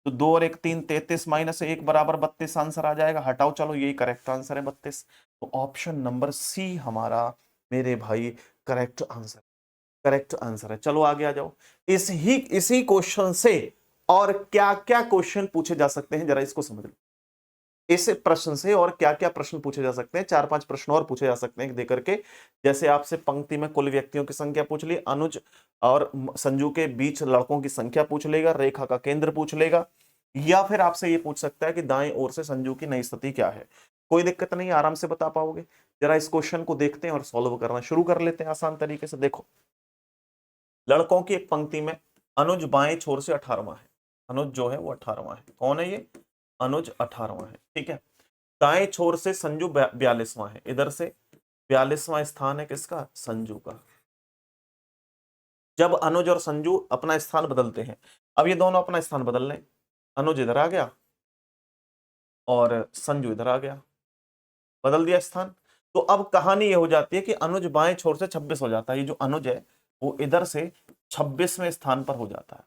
तो 2 और 1 3, 33 माइनस 1 बराबर 32 आंसर आ जाएगा। हटाओ चलो, यही करेक्ट आंसर है 32। तो ऑप्शन नंबर सी हमारा मेरे भाई करेक्ट आंसर, करेक्ट आंसर है। चलो आगे आ जाओ। इसी क्वेश्चन से और क्या क्या क्वेश्चन पूछे जा सकते हैं, जरा इसको समझ लो। इस प्रश्न से और क्या क्या प्रश्न पूछे जा सकते हैं, 4-5 प्रश्न और पूछे जा सकते हैं देकर के। जैसे आपसे पंक्ति में कुल व्यक्तियों की संख्या पूछ ली, अनुज और संजू के बीच लड़कों की संख्या पूछ लेगा, रेखा का केंद्र पूछ लेगा, या फिर आपसे ये पूछ सकता है कि दाएं ओर से संजू की नई स्थिति क्या है। कोई दिक्कत नहीं, आराम से बता पाओगे। जरा इस क्वेश्चन को देखते हैं और सॉल्व करना शुरू कर लेते हैं आसान तरीके से। देखो, लड़कों की एक पंक्ति में अनुज बाएं छोर से 18वां है, अनुज जो है वो 18वां है। कौन है ये? अनुज 18वां है, ठीक है। दाएं छोर से संजू 42वां है, इधर से 42वां स्थान है किसका? संजू का। जब अनुज और संजू अपना स्थान बदलते हैं, अब ये दोनों अपना स्थान बदल लें, अनुज इधर आ गया और संजू इधर आ गया, बदल दिया स्थान। तो अब कहानी ये हो जाती है कि अनुज बाएं छोर से 26 हो जाता है, ये जो अनुज है वो इधर से 26वें स्थान पर हो जाता है।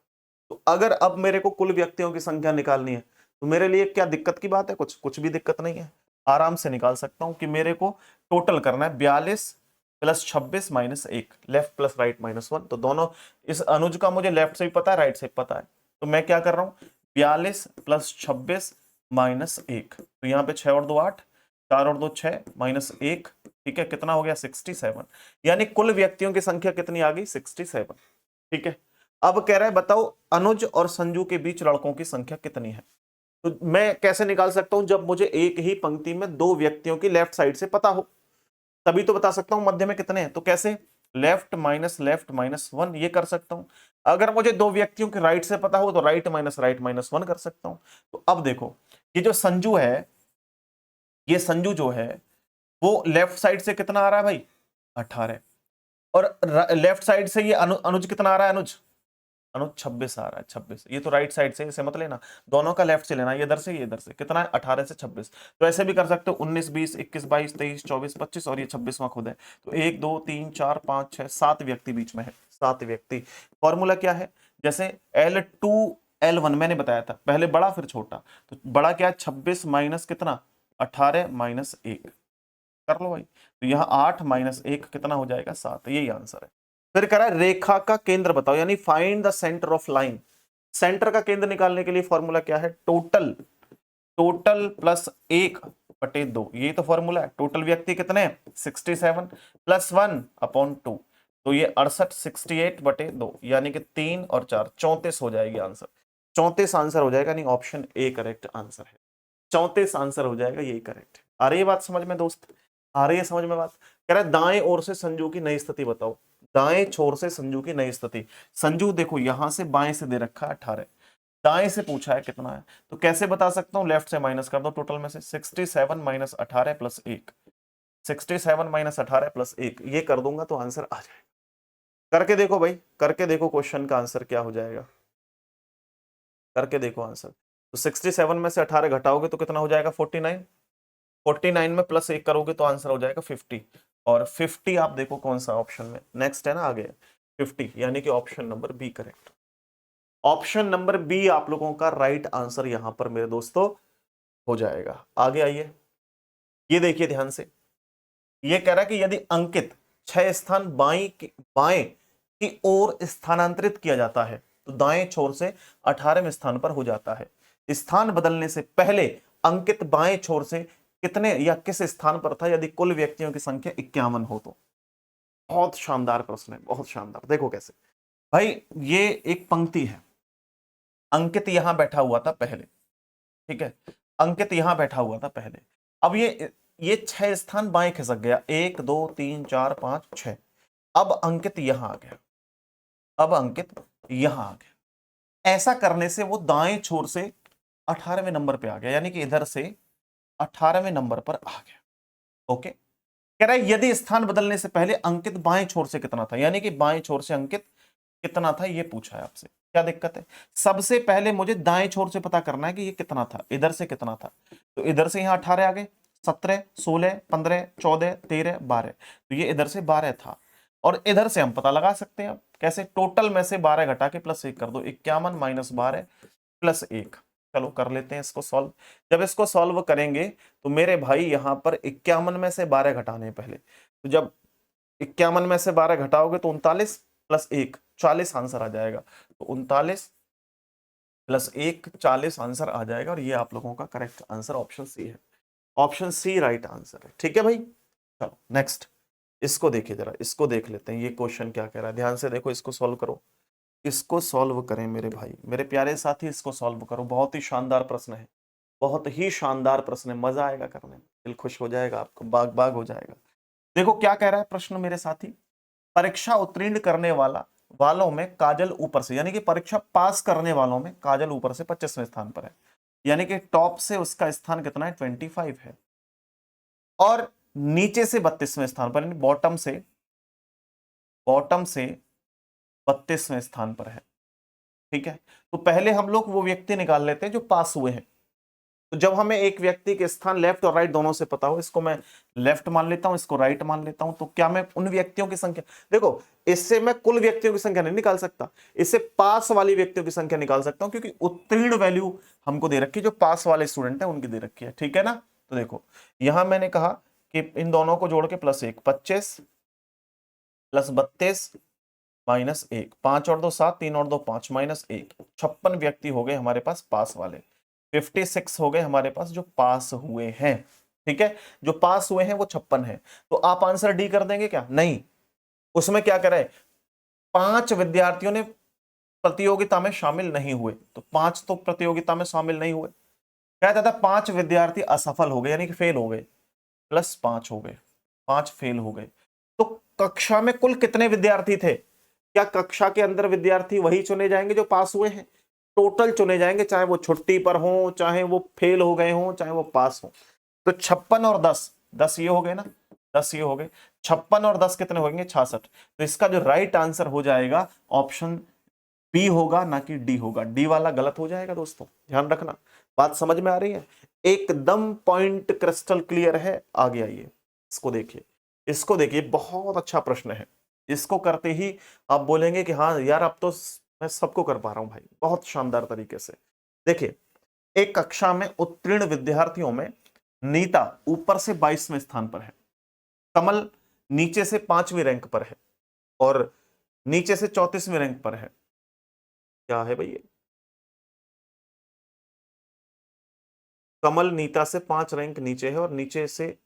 तो अगर अब मेरे को कुल व्यक्तियों की संख्या निकालनी है, तो मेरे लिए क्या दिक्कत की बात है? कुछ भी दिक्कत नहीं है, आराम से निकाल सकता हूं कि मेरे को टोटल करना है 42 plus 26 minus 1, left plus right minus 1। तो दोनों, इस अनुज का मुझे लेफ्ट से भी पता है, राइट से भी पता है, तो मैं क्या कर रहा हूं, 42 प्लस 26 माइनस 1, तो यहाँ पे 6 और 2 8, 4 और 2 6 माइनस 1, ठीक है, कितना हो गया? 67। यानी कुल व्यक्तियों की संख्या कितनी आ गई? 67, ठीक है। अब कह रहा है बताओ अनुज और संजू के बीच लड़कों की संख्या कितनी है। तो मैं कैसे निकाल सकता हूं? जब मुझे एक ही पंक्ति में दो व्यक्तियों की लेफ्ट साइड से पता हो, तभी तो बता सकता हूं मध्य में कितने हैं। तो कैसे? लेफ्ट माइनस 1 ये कर सकता हूं। अगर मुझे दो व्यक्तियों के राइट से पता हो तो राइट माइनस 1 कर सकता हूं। तो अब देखो, ये जो संजू है, ये संजू जो है वो लेफ्ट साइड से कितना आ रहा है भाई? 18। और लेफ्ट साइड से ये अनुज कितना आ रहा है? अनुज 26 आ रहा है, 26। ये तो राइट साइड से, इसे मत लेना, दोनों का लेफ्ट से लेना, ये इधर से ये इधर से। कितना है? 18 से 26। तो ऐसे भी कर सकते हो 19 20 21 22 23 24 25, और ये 26वां खुद है। तो 1 2 3 4 5 6 7 व्यक्ति बीच में है, 7 व्यक्ति। फॉर्मूला क्या है? जैसे L2 L1 मैंने बताया था, पहले बड़ा फिर छोटा। तो बड़ा क्या है? 26 माइनस कितना? 18 माइनस 1 कर लो भाई। तो यहाँ 8 माइनस 1 कितना हो जाएगा? 7। यही आंसर है। फिर कह रहा है रेखा का केंद्र बताओ, यानी find the centre of line. Centre का केंद्र निकालने के लिए फॉर्मूला क्या है? टोटल, टोटल प्लस 1/2, ये तो फॉर्मूला है। टोटल व्यक्ति कितने हैं? 67 प्लस 1/2, तो ये 68 68/2, यानी कि 3 और 4 34 हो जाएगी आंसर। 34 आंसर हो जाएगा, नहीं ऑप्शन ए करेक्ट आंसर है। 34 आंसर हो जाएगा, यही करेक्ट है। आ रही है बात समझ में दोस्त? आ रही है समझ में बात? कह रहा है दाएं ओर से संजू की नई स्थिति बताओ। दाएं छोर से संजू की नई स्थिति। संजू देखो यहां से बाएं से दे रखा है 18, दाएं से पूछा है कितना है, तो कैसे बता सकता हूं? लेफ्ट से माइनस कर दो टोटल में से। 67 माइनस 18 प्लस 1, 67 माइनस 18 प्लस 1, ये कर दूंगा तो आंसर आ जाएगा। करके देखो भाई, करके देखो क्वेश्चन का आंसर क्या हो जाएगा, करके देखो आंसर। तो 67 में से 18 घटाओगे तो कितना हो जाएगा? 49। 49 में प्लस 1 करोगे तो आंसर हो जाएगा 50। और 50 आप देखो कौन सा ऑप्शन में नेक्स्ट है ना, आगे 50, यानी कि option number B correct. Option number B आप लोगों का राइट आंसर यहां पर मेरे दोस्तों हो जाएगा। आगे आइए, ये देखिए ध्यान से। ये कह रहा है कि यदि अंकित 6 स्थान बाएं की ओर स्थानांतरित किया जाता है तो दाएं छोर से 18वें स्थान पर हो जाता है। स्थान बदलने से पहले अंकित बाएं छोर से कितने या किस स्थान पर था यदि कुल व्यक्तियों की संख्या 51 हो तो। बहुत शानदार प्रश्न है, बहुत शानदार। देखो कैसे भाई, ये एक पंक्ति है, अंकित यहां बैठा हुआ था पहले, ठीक है, अंकित यहां बैठा हुआ था पहले। अब ये 6 स्थान बाएं खिसक गया, 1 2 3 4 5 6। अब अंकित यहां आ गया, अब अंकित यहां आ गया। ऐसा करने से वो दाएं छोर से 18वें नंबर पे आ गया, यानी कि इधर से 18वें नंबर पर आ गया। ओके, कह रहा है यदि स्थान बदलने से पहले अंकित बाएं छोर से कितना था, यानी कि बाएं छोर से अंकित कितना था, ये पूछा है आपसे। क्या दिक्कत है? सबसे पहले मुझे दाएं छोर से पता करना है कि ये कितना था, इधर से कितना था। तो इधर से यहां 18 आ गए, 17 16 15 14 13 12, तो ये इधर से 12 था। और इधर से हम पता लगा सकते हैं कैसे, टोटल में से 12 घटा के प्लस 1 कर दो, 51 माइनस 12 प्लस 1। चलो कर लेते हैं इसको सॉल्व। जब इसको सॉल्व करेंगे तो मेरे भाई यहां पर 51 में से 12 घटाने पहले, तो जब 51 में से 12 घटाओगे तो 39 प्लस 1 40 आंसर आ जाएगा। तो 39 प्लस 1 40 आंसर आ जाएगा, और ये आप लोगों का करेक्ट आंसर ऑप्शन सी है। ऑप्शन सी राइट आंसर है, ठीक है भाई। चलो नेक्स्ट, इसको देखिए जरा, इसको देख लेते हैं ये क्वेश्चन क्या कह रहा है। ध्यान से देखो, इसको सॉल्व करो, इसको सॉल्व करें मेरे भाई, मेरे प्यारे साथी, इसको सॉल्व करो। बहुत ही शानदार प्रश्न है, बहुत ही शानदार प्रश्न है, मजा आएगा करने में, दिल खुश हो जाएगा, आपको बाग बाग हो जाएगा। देखो क्या कह रहा है प्रश्न मेरे साथी, परीक्षा उत्तीर्ण करने वालों में काजल ऊपर से, यानी कि परीक्षा पास करने वालों में काजल ऊपर से 25वें स्थान पर है, यानी कि टॉप से उसका स्थान कितना है, 25 है, और नीचे से 32वें स्थान पर, यानी बॉटम से 32वें स्थान पर है। ठीक है, तो पहले हम लोग वो व्यक्ति निकाल लेते हैं जो पास हुए हैं। तो जब हमें एक व्यक्ति के स्थान लेफ्ट और राइट दोनों से पता हो, इसको मैं लेफ्ट मान लेता हूं, इसको राइट मान लेता हूं, तो क्या मैं उन व्यक्तियों की संख्या, देखो इससे मैं कुल व्यक्तियों की संख्या नहीं निकाल सकता, इससे पास वाली व्यक्तियों की संख्या निकाल सकता हूं, क्योंकि उत्तीर्ण वैल्यू हमको दे रखी है, जो पास वाले स्टूडेंट है उनकी दे रखी है, ठीक है ना। तो देखो यहां मैंने कहा कि इन दोनों को जोड़ के प्लस 1, 25 प्लस 32 माइनस 1, 5 और 2 7, 3 और 2 5 माइनस 1, 56 व्यक्ति हो गए हमारे पास पास वाले, 56 हो गए हमारे पास जो पास हुए हैं। ठीक है, जो पास हुए हैं वो 56 है। तो आप आंसर डी कर देंगे क्या? नहीं, उसमें क्या करे, 5 विद्यार्थियों ने प्रतियोगिता में शामिल नहीं हुए, तो 5 तो प्रतियोगिता में शामिल नहीं हुए। कहता था 5 विद्यार्थी असफल हो गए, यानी कि फेल हो गए, प्लस 5 हो गए, 5 फेल हो गए। तो कक्षा में कुल कितने विद्यार्थी थे? क्या कक्षा के अंदर विद्यार्थी वही चुने जाएंगे जो पास हुए हैं? टोटल चुने जाएंगे, चाहे वो छुट्टी पर हो, चाहे वो फेल हो गए हो, चाहे वो पास हो। तो 56 और 10, 10 ये हो गए ना, 10 ये हो गए, 56 और 10 कितने होंगे? 66। तो इसका जो राइट आंसर हो जाएगा ऑप्शन बी होगा, ना कि डी होगा। डी वाला गलत हो जाएगा दोस्तों, ध्यान रखना। बात समझ में आ रही है? एकदम पॉइंट क्रिस्टल क्लियर है। आगे आइए, इसको देखिए, इसको देखिए, बहुत अच्छा प्रश्न है। इसको करते ही आप बोलेंगे कि हाँ यार अब तो मैं सबको कर पा रहा हूं भाई, बहुत शानदार तरीके से। देखिए, एक कक्षा में उत्तीर्ण विद्यार्थियों में नीता ऊपर से 22वें स्थान पर है, कमल नीचे से 5वीं रैंक पर है, और नीचे से 34वीं रैंक पर है। क्या है भैया? कमल नीता से 5 रैंक नीचे है और नीचे से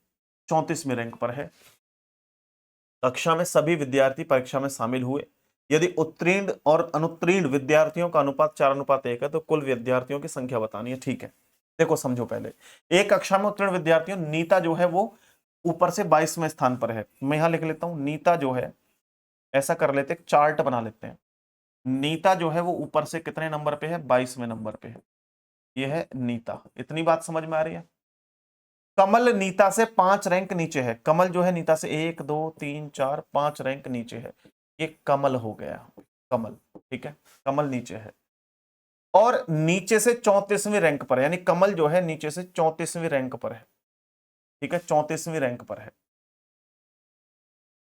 34वें रैंक पर है। कक्षा में सभी विद्यार्थी परीक्षा में शामिल हुए। यदि उत्तीर्ण और अनुत्तीर्ण विद्यार्थियों का अनुपात 4:1 है, तो कुल विद्यार्थियों की संख्या बतानी है। ठीक है, देखो समझो, पहले एक कक्षा में उत्तीर्ण विद्यार्थियों, नीता जो है वो ऊपर से 22वें स्थान पर है। मैं यहां लिख लेता हूं, नीता जो है, ऐसा कर लेते हैं, चार्ट बना लेते हैं। नीता जो है वो ऊपर से कितने नंबर पे है? 22वें नंबर पे है। ये है नीता। इतनी बात समझ में आ रही है? कमल नीता से 5 रैंक नीचे है। कमल जो है नीता से 1 2 3 4 5 रैंक नीचे है। ये कमल हो गया, कमल। ठीक है, कमल नीचे है, और नीचे से 34वीं रैंक पर है, यानी कमल जो है नीचे से 34वीं रैंक पर है। ठीक है, 34वीं रैंक पर है।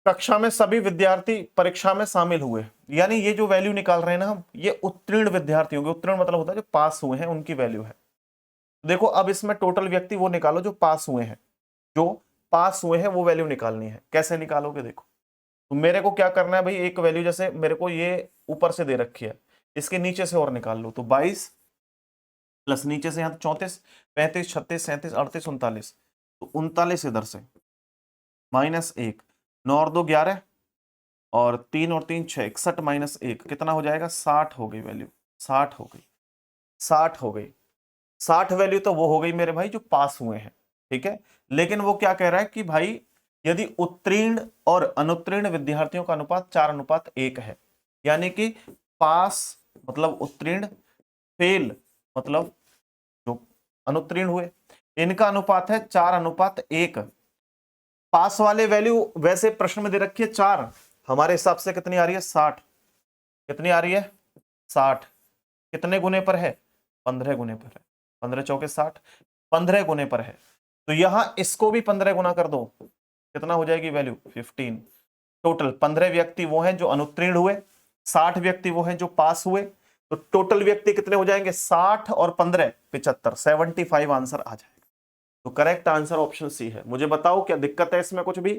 कक्षा में सभी विद्यार्थी परीक्षा में शामिल हुए, यानी ये जो वैल्यू निकाल रहे हैं ना हम, ये उत्तीर्ण विद्यार्थी होंगे। उत्तीर्ण मतलब होता है जो पास हुए हैं, उनकी वैल्यू है। देखो अब इसमें टोटल व्यक्ति वो निकालो जो पास हुए हैं, जो पास हुए हैं वो वैल्यू निकालनी है। कैसे निकालोगे? देखो, तो मेरे को क्या करना है भाई, एक वैल्यू जैसे मेरे को ये ऊपर से दे रखी है, इसके नीचे से और निकाल लो। तो 22 प्लस नीचे से यहां 34, 35 36 37 38 39, तो 39 इधर से -1, 9 और 2 11 और 3 और 3 6, 61 -1 कितना हो जाएगा? 60 हो गई वैल्यू, 60 हो गई, 60 हो गई। 60 वैल्यू तो वो हो गई मेरे भाई जो पास हुए हैं, ठीक है। लेकिन वो क्या कह रहा है कि भाई यदि उत्तीर्ण और अनुत्तीर्ण विद्यार्थियों का अनुपात 4:1 है, यानी कि पास मतलब उत्तीर्ण, फेल मतलब जो अनुत्तीर्ण हुए, इनका अनुपात है 4:1। पास वाले वैल्यू वैसे प्रश्न में दे रखी है 4, हमारे हिसाब से कितनी आ रही है? 60। कितनी आ रही है? 60। कितने गुने पर है? 15 गुने पर है। 15 चौके 60, 15 गुने पर है। तो यहां इसको भी 15 गुना कर दो, कितना हो जाएगी वैल्यू? 15। टोटल 15 व्यक्ति वो हैं जो अनुत्तीर्ण हुए, 60 व्यक्ति वो हैं जो पास हुए। तो टोटल व्यक्ति कितने हो जाएंगे? 60 और 15 75, 75 आंसर आ जाएगा। तो करेक्ट आंसर ऑप्शन सी है। मुझे बताओ क्या दिक्कत है इसमें? कुछ भी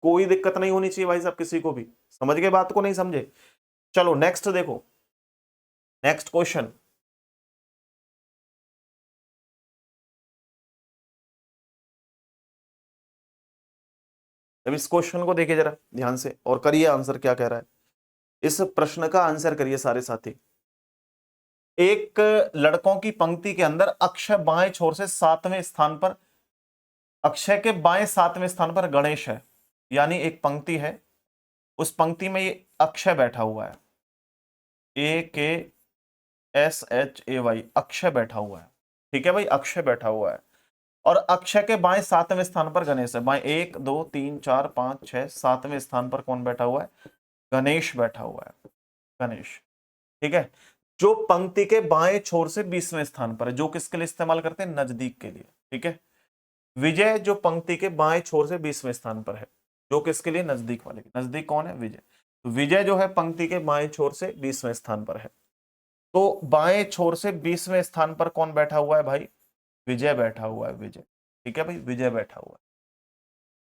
कोई दिक्कत नहीं होनी चाहिए भाई साहब किसी को भी। समझ गए बात को? नहीं समझे? चलो नेक्स्ट देखो, नेक्स्ट क्वेश्चन। अब इस क्वेश्चन को देखिए जरा ध्यान से और करिए आंसर क्या कह रहा है। इस प्रश्न का आंसर करिए सारे साथी। एक लड़कों की पंक्ति के अंदर अक्षय बाएं छोर से 7वें स्थान पर, अक्षय के बाएं 7वें स्थान पर गणेश है। यानी एक पंक्ति है, उस पंक्ति में ये अक्षय बैठा हुआ है, AKSHAY, अक्षय बैठा हुआ है। ठीक है भाई, अक्षय बैठा हुआ है और अक्षय के बाएं 7वें स्थान पर गणेश है। बाएं 1 2 3 4 5 6 7वें स्थान पर कौन बैठा हुआ है? गणेश बैठा हुआ है, गणेश। ठीक है, जो पंक्ति के बाएं छोर से 20वें स्थान पर है, जो किसके लिए इस्तेमाल करते हैं? नजदीक के लिए। ठीक है, विजय जो पंक्ति के बाएं छोर से 20वें स्थान पर है, जो किसके लिए? नजदीक वाले। नजदीक कौन है? विजय। तो विजय जो है पंक्ति के बाएं छोर से 20वें स्थान पर है। तो बाएं छोर से 20वें स्थान पर कौन बैठा हुआ है भाई? विजय बैठा हुआ है, विजय। ठीक है भाई, विजय बैठा हुआ है।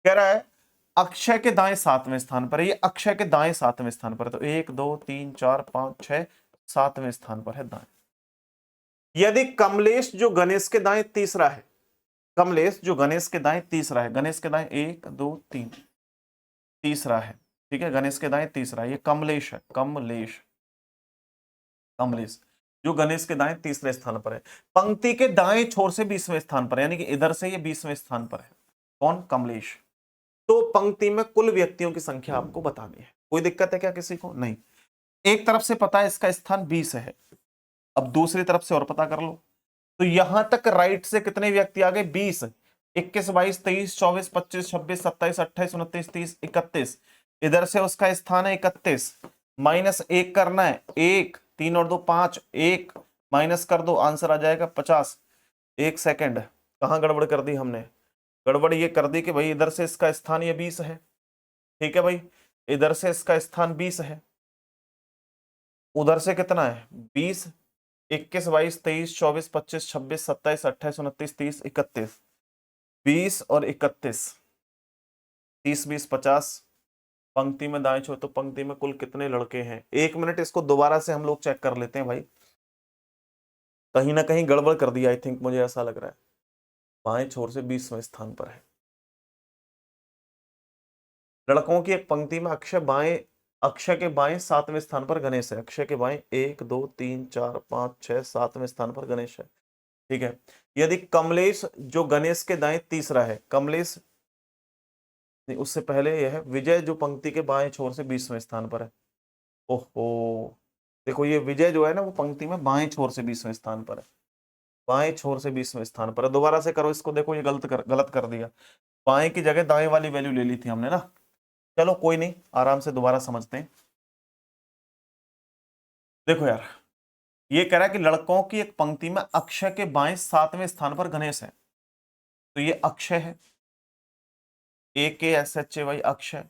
कह रहा है अक्षय के दाएं 7वें स्थान पर है, ये अक्षय के दाएं 7वें स्थान पर है। तो 1 2 3 4 5 6 7वें स्थान पर है दाएं। यदि कमलेश जो गणेश के दाएं तीसरा है, कमलेश जो गणेश के दाएं तीसरा है, गणेश के दाएं 1 2 3 तीसरा है। ठीक है, गणेश के दाएं तीसरा है, ये कमलेश है, कमलेश, कमलेश जो गणेश के दाएं तीसरे स्थान पर है, पंक्ति के दाएं छोर से 20वें स्थान पर, यानी कि इधर से ये 20वें स्थान पर है। कौन? कमलेश। तो पंक्ति में कुल व्यक्तियों की संख्या आपको बतानी है। कोई दिक्कत है क्या किसी को? नहीं। एक तरफ से पता है इसका स्थान 20 है, अब दूसरी तरफ से और पता कर लो। तो यहां तक राइट से कितने व्यक्ति आ गए? 20, 21 22 23 24 25 26 27 28 29 30 31। इधर से उसका स्थान है 31, -1 करना है, 1 3 और 2 5, 1 माइनस कर दो, आंसर आ जाएगा 50। 1 सेकंड, कहां गड़बड़ कर दी हमने? गड़बड़ ये कर दी कि भाई इधर से इसका स्थान ये 20 है। ठीक है भाई, इधर से इसका स्थान 20 है, उधर से कितना है? 20, 21 22 23 24 25 26 27 28 29 30 31। 20 और 31, 30 20 50। पंक्ति में दाएं छोर, तो पंक्ति में कुल कितने लड़के हैं? 1 मिनट, इसको दोबारा से हम लोग चेक कर लेते हैं भाई, कहीं ना कहीं गड़बड़ कर दिया आई थिंक, मुझे ऐसा लग रहा है। बाएं छोर से 20वें स्थान पर है, लड़कों की एक पंक्ति में अक्षय के बाएं 7वें स्थान पर गणेश है। अक्षय के बाएं 1 2 3 4 5 6 7वें स्थान पर गणेश है। ठीक है, यदि कमलेश जो गणेश के दाएं तीसरा है, कमलेश नहीं, उससे पहले यह है विजय जो पंक्ति के बाएं छोर से 20वें स्थान पर है। ओहो, देखो ये विजय जो है ना वो पंक्ति में बाएं छोर से 20वें स्थान पर है, बाएं छोर से 20वें स्थान पर है। दोबारा से करो इसको, देखो ये गलत कर दिया, बाएं की जगह दाएं वाली वैल्यू ले ली थी हमने ना। चलो कोई नहीं, आराम से दोबारा समझते हैं। देखो यार, ये कह रहा है कि लड़कों की एक पंक्ति में अक्षय के बाएं 7वें स्थान पर गणेश है। तो ये अक्षय है, AKSHAY, अक्षय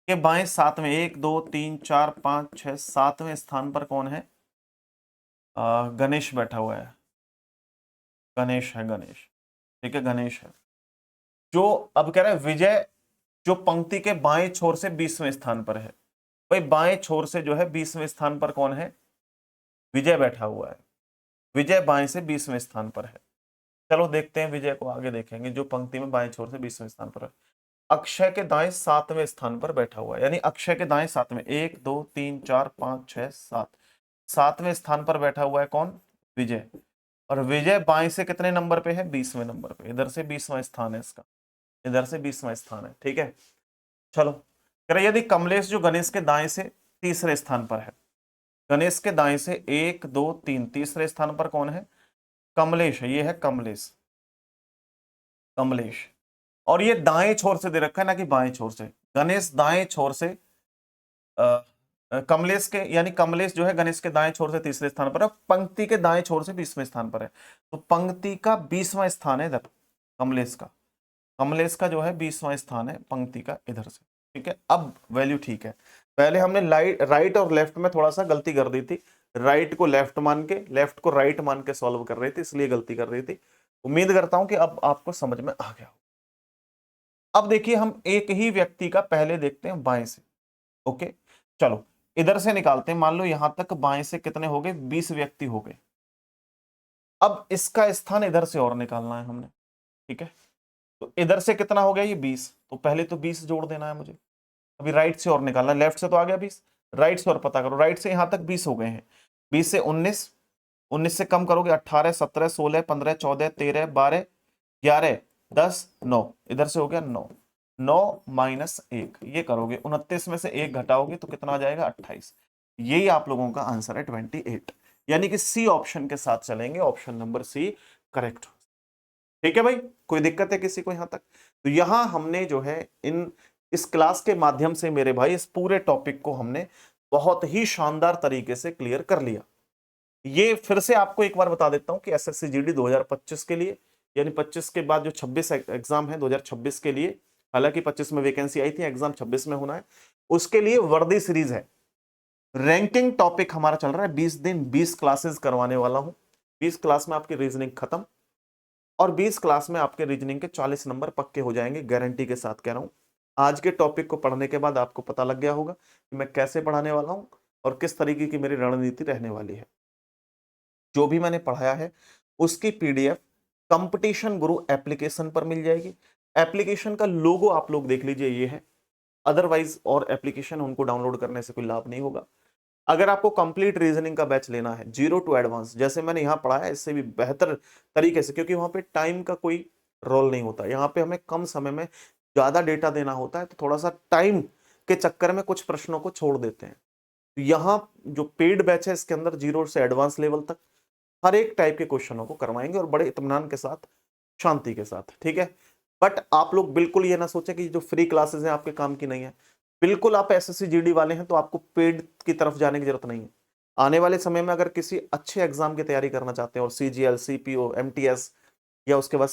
के बाएं 7वें, 1 2 3 4 5 6 7वें स्थान पर कौन है? गणेश बैठा हुआ है, गणेश है, गणेश। ठीक है, गणेश है। जो अब कह रहा है विजय जो पंक्ति के बाएं छोर से 20वें स्थान पर है। भाई बाएं छोर से जो है 20वें स्थान पर कौन है? विजय बैठा हुआ है, विजय बाएं से 20वें स्थान पर है। चलो देखते हैं विजय को, आगे देखेंगे। जो पंक्ति में बाएं छोर से 20वें स्थान पर है, अक्षय के दाएं 7वें स्थान पर बैठा हुआ है, यानी अक्षय के दाएं 7वें, 1 2 3 4 5 6 7, 7वें स्थान पर बैठा हुआ है कौन? विजय। और विजय बाएं से कितने नंबर पे है? 20वें नंबर पे। इधर से 20वां स्थान है इसका, इधर से 20वां स्थान है, ठीक है। चलो कह रहे यदि कमलेश जो गणेश के दाएं से तीसरे स्थान पर है, गणेश के दाएं से 1 2 3, तीसरे स्थान पर कौन है? कमलेश है, ये है कमलेश, कमलेश। और ये दाएं छोर से दे रखा है ना कि बाएं छोर से। गणेश दाएं छोर से कमलेश के, यानी कमलेश जो है गणेश के दाएं छोर से तीसरे स्थान पर है, पंक्ति के दाएं छोर से 20वें स्थान पर है। तो पंक्ति का 20वां स्थान है इधर, कमलेश का, कमलेश का जो है 20वां स्थान है पंक्ति का इधर से, ठीक है। अब वैल्यू ठीक है। पहले हमने राइट और लेफ्ट में थोड़ा सा गलती कर दी थी, राइट को लेफ्ट मान के, लेफ्ट को राइट मान के सॉल्व कर रहे थे, इसलिए गलती कर रही थी। उम्मीद करता हूं कि अब आपको समझ में आ गया हो। अब देखिए हम एक ही व्यक्ति का पहले देखते हैं बाएं से, ओके। चलो इधर से निकालते हैं, मान लो यहां तक बाएं से कितने हो गए? 20 व्यक्ति हो गए। अब इसका स्थान इधर से और निकालना है हमने, ठीक है। तो इधर से कितना हो गया? ये 20, तो पहले तो 20 जोड़ देना है मुझे। अभी राइट से और निकालना है, लेफ्ट से तो आ गया 20, राइट से और पता करो। राइट से यहां तक 20 हो गए हैं, 20 से 19, 19 से कम करोगे 18 17 16 15 14 13 12 11 10 9, इधर से हो गया 9, 9 माइनस 1, ये करोगे 29 में से 1 घटाओगे तो कितना आ जाएगा? 28। यही आप लोगों का आंसर है 28, यानी कि सी ऑप्शन के साथ चलेंगे, ऑप्शन नंबर सी करेक्ट। ठीक है भाई, कोई दिक्कत है किसी को यहां तक? तो यहां हमने जो है इस क्लास के माध्यम से मेरे भाई इस पूरे टॉपिक को हमने बहुत ही शानदार तरीके से क्लियर कर लिया। ये फिर से आपको एक बार बता देता हूं कि एसएससी जीडी 2025 के लिए, यानी 25 के बाद जो 26 एग्जाम है 2026 के लिए, हालांकि 25 में वैकेंसी आई थी, एग्जाम 26 में होना है, उसके लिए वर्दी सीरीज है। रैंकिंग टॉपिक हमारा चल रहा है, 20 दिन 20 क्लासेस करवाने वाला हूं। 20 क्लास में आपकी रीजनिंग खत्म, और 20 क्लास में आपके रीजनिंग के 40 नंबर पक्के हो जाएंगे, गारंटी के साथ कह रहा हूं। आज के टॉपिक को पढ़ने के बाद आपको पता लग गया होगा कि मैं कैसे पढ़ाने वाला हूं और किस तरीके की मेरी रणनीति रहने वाली है। जो भी मैंने पढ़ाया है उसकी पीडीएफ कंपटीशन गुरु एप्लीकेशन पर मिल जाएगी। एप्लीकेशन का लोगो आप लोग देख लीजिए, ये है। अदरवाइज और एप्लीकेशन उनको डाउनलोड करने से कोई लाभ नहीं होगा। अगर आपको कंप्लीट रीजनिंग का बैच लेना है, 0 टू एडवांस, जैसे मैंने यहाँ पढ़ाया इससे भी बेहतर तरीके से, क्योंकि वहां पे टाइम का कोई रोल नहीं होता, यहाँ पे हमें कम समय में ज्यादा डेटा देना होता है, तो थोड़ा सा टाइम के चक्कर में कुछ प्रश्नों को छोड़ देते हैं। तो यहाँ जो पेड बैच है इसके अंदर 0 से एडवांस लेवल तक हर एक टाइप के क्वेश्चनों को करवाएंगे, और बड़े इत्मीनान के साथ, शांति के साथ, ठीक है। बट आप लोग बिल्कुल ये ना सोचे कि जो फ्री क्लासेस हैं आपके काम की नहीं है। बिल्कुल आप एसएससी जीडी वाले हैं तो आपको पेड की तरफ जाने की जरूरत नहीं है। आने वाले समय में अगर किसी अच्छे एग्जाम की तैयारी करना चाहते हैं, और सीजीएल, सीपीओ, एमटीएस, या उसके बाद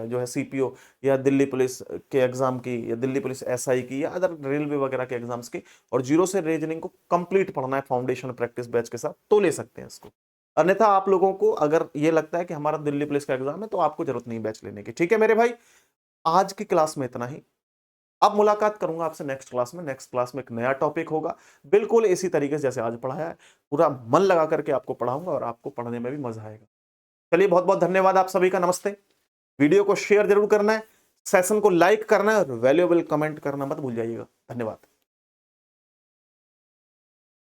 जो है सीपीओ, या दिल्ली पुलिस के एग्जाम की, या दिल्ली पुलिस एसआई की, या अदर रेलवे वगैरह के एग्जाम्स की, और 0 से रीजनिंग को कंप्लीट पढ़ना है फाउंडेशन प्रैक्टिस बैच के साथ, तो ले सकते हैं इसको। अन्यथा आप लोगों को अगर ये लगता है कि हमारा दिल्ली पुलिस का एग्जाम है, तो आपको जरूरत नहीं बैच लेने की, ठीक है मेरे भाई। आज की क्लास में इतना ही। अब मुलाकात करूंगा आपसे नेक्स्ट क्लास में। नेक्स्ट क्लास में एक नया टॉपिक होगा, बिल्कुल इसी तरीके से जैसे आज पढ़ाया है, पूरा मन लगा करके आपको पढ़ाऊंगा, और आपको पढ़ने में भी मजा आएगा। चलिए, बहुत बहुत धन्यवाद आप सभी का, नमस्ते। वीडियो को शेयर जरूर करना है, सेशन को लाइक करना है, और वैल्यूएबल कमेंट करना मत भूल जाइएगा। धन्यवाद।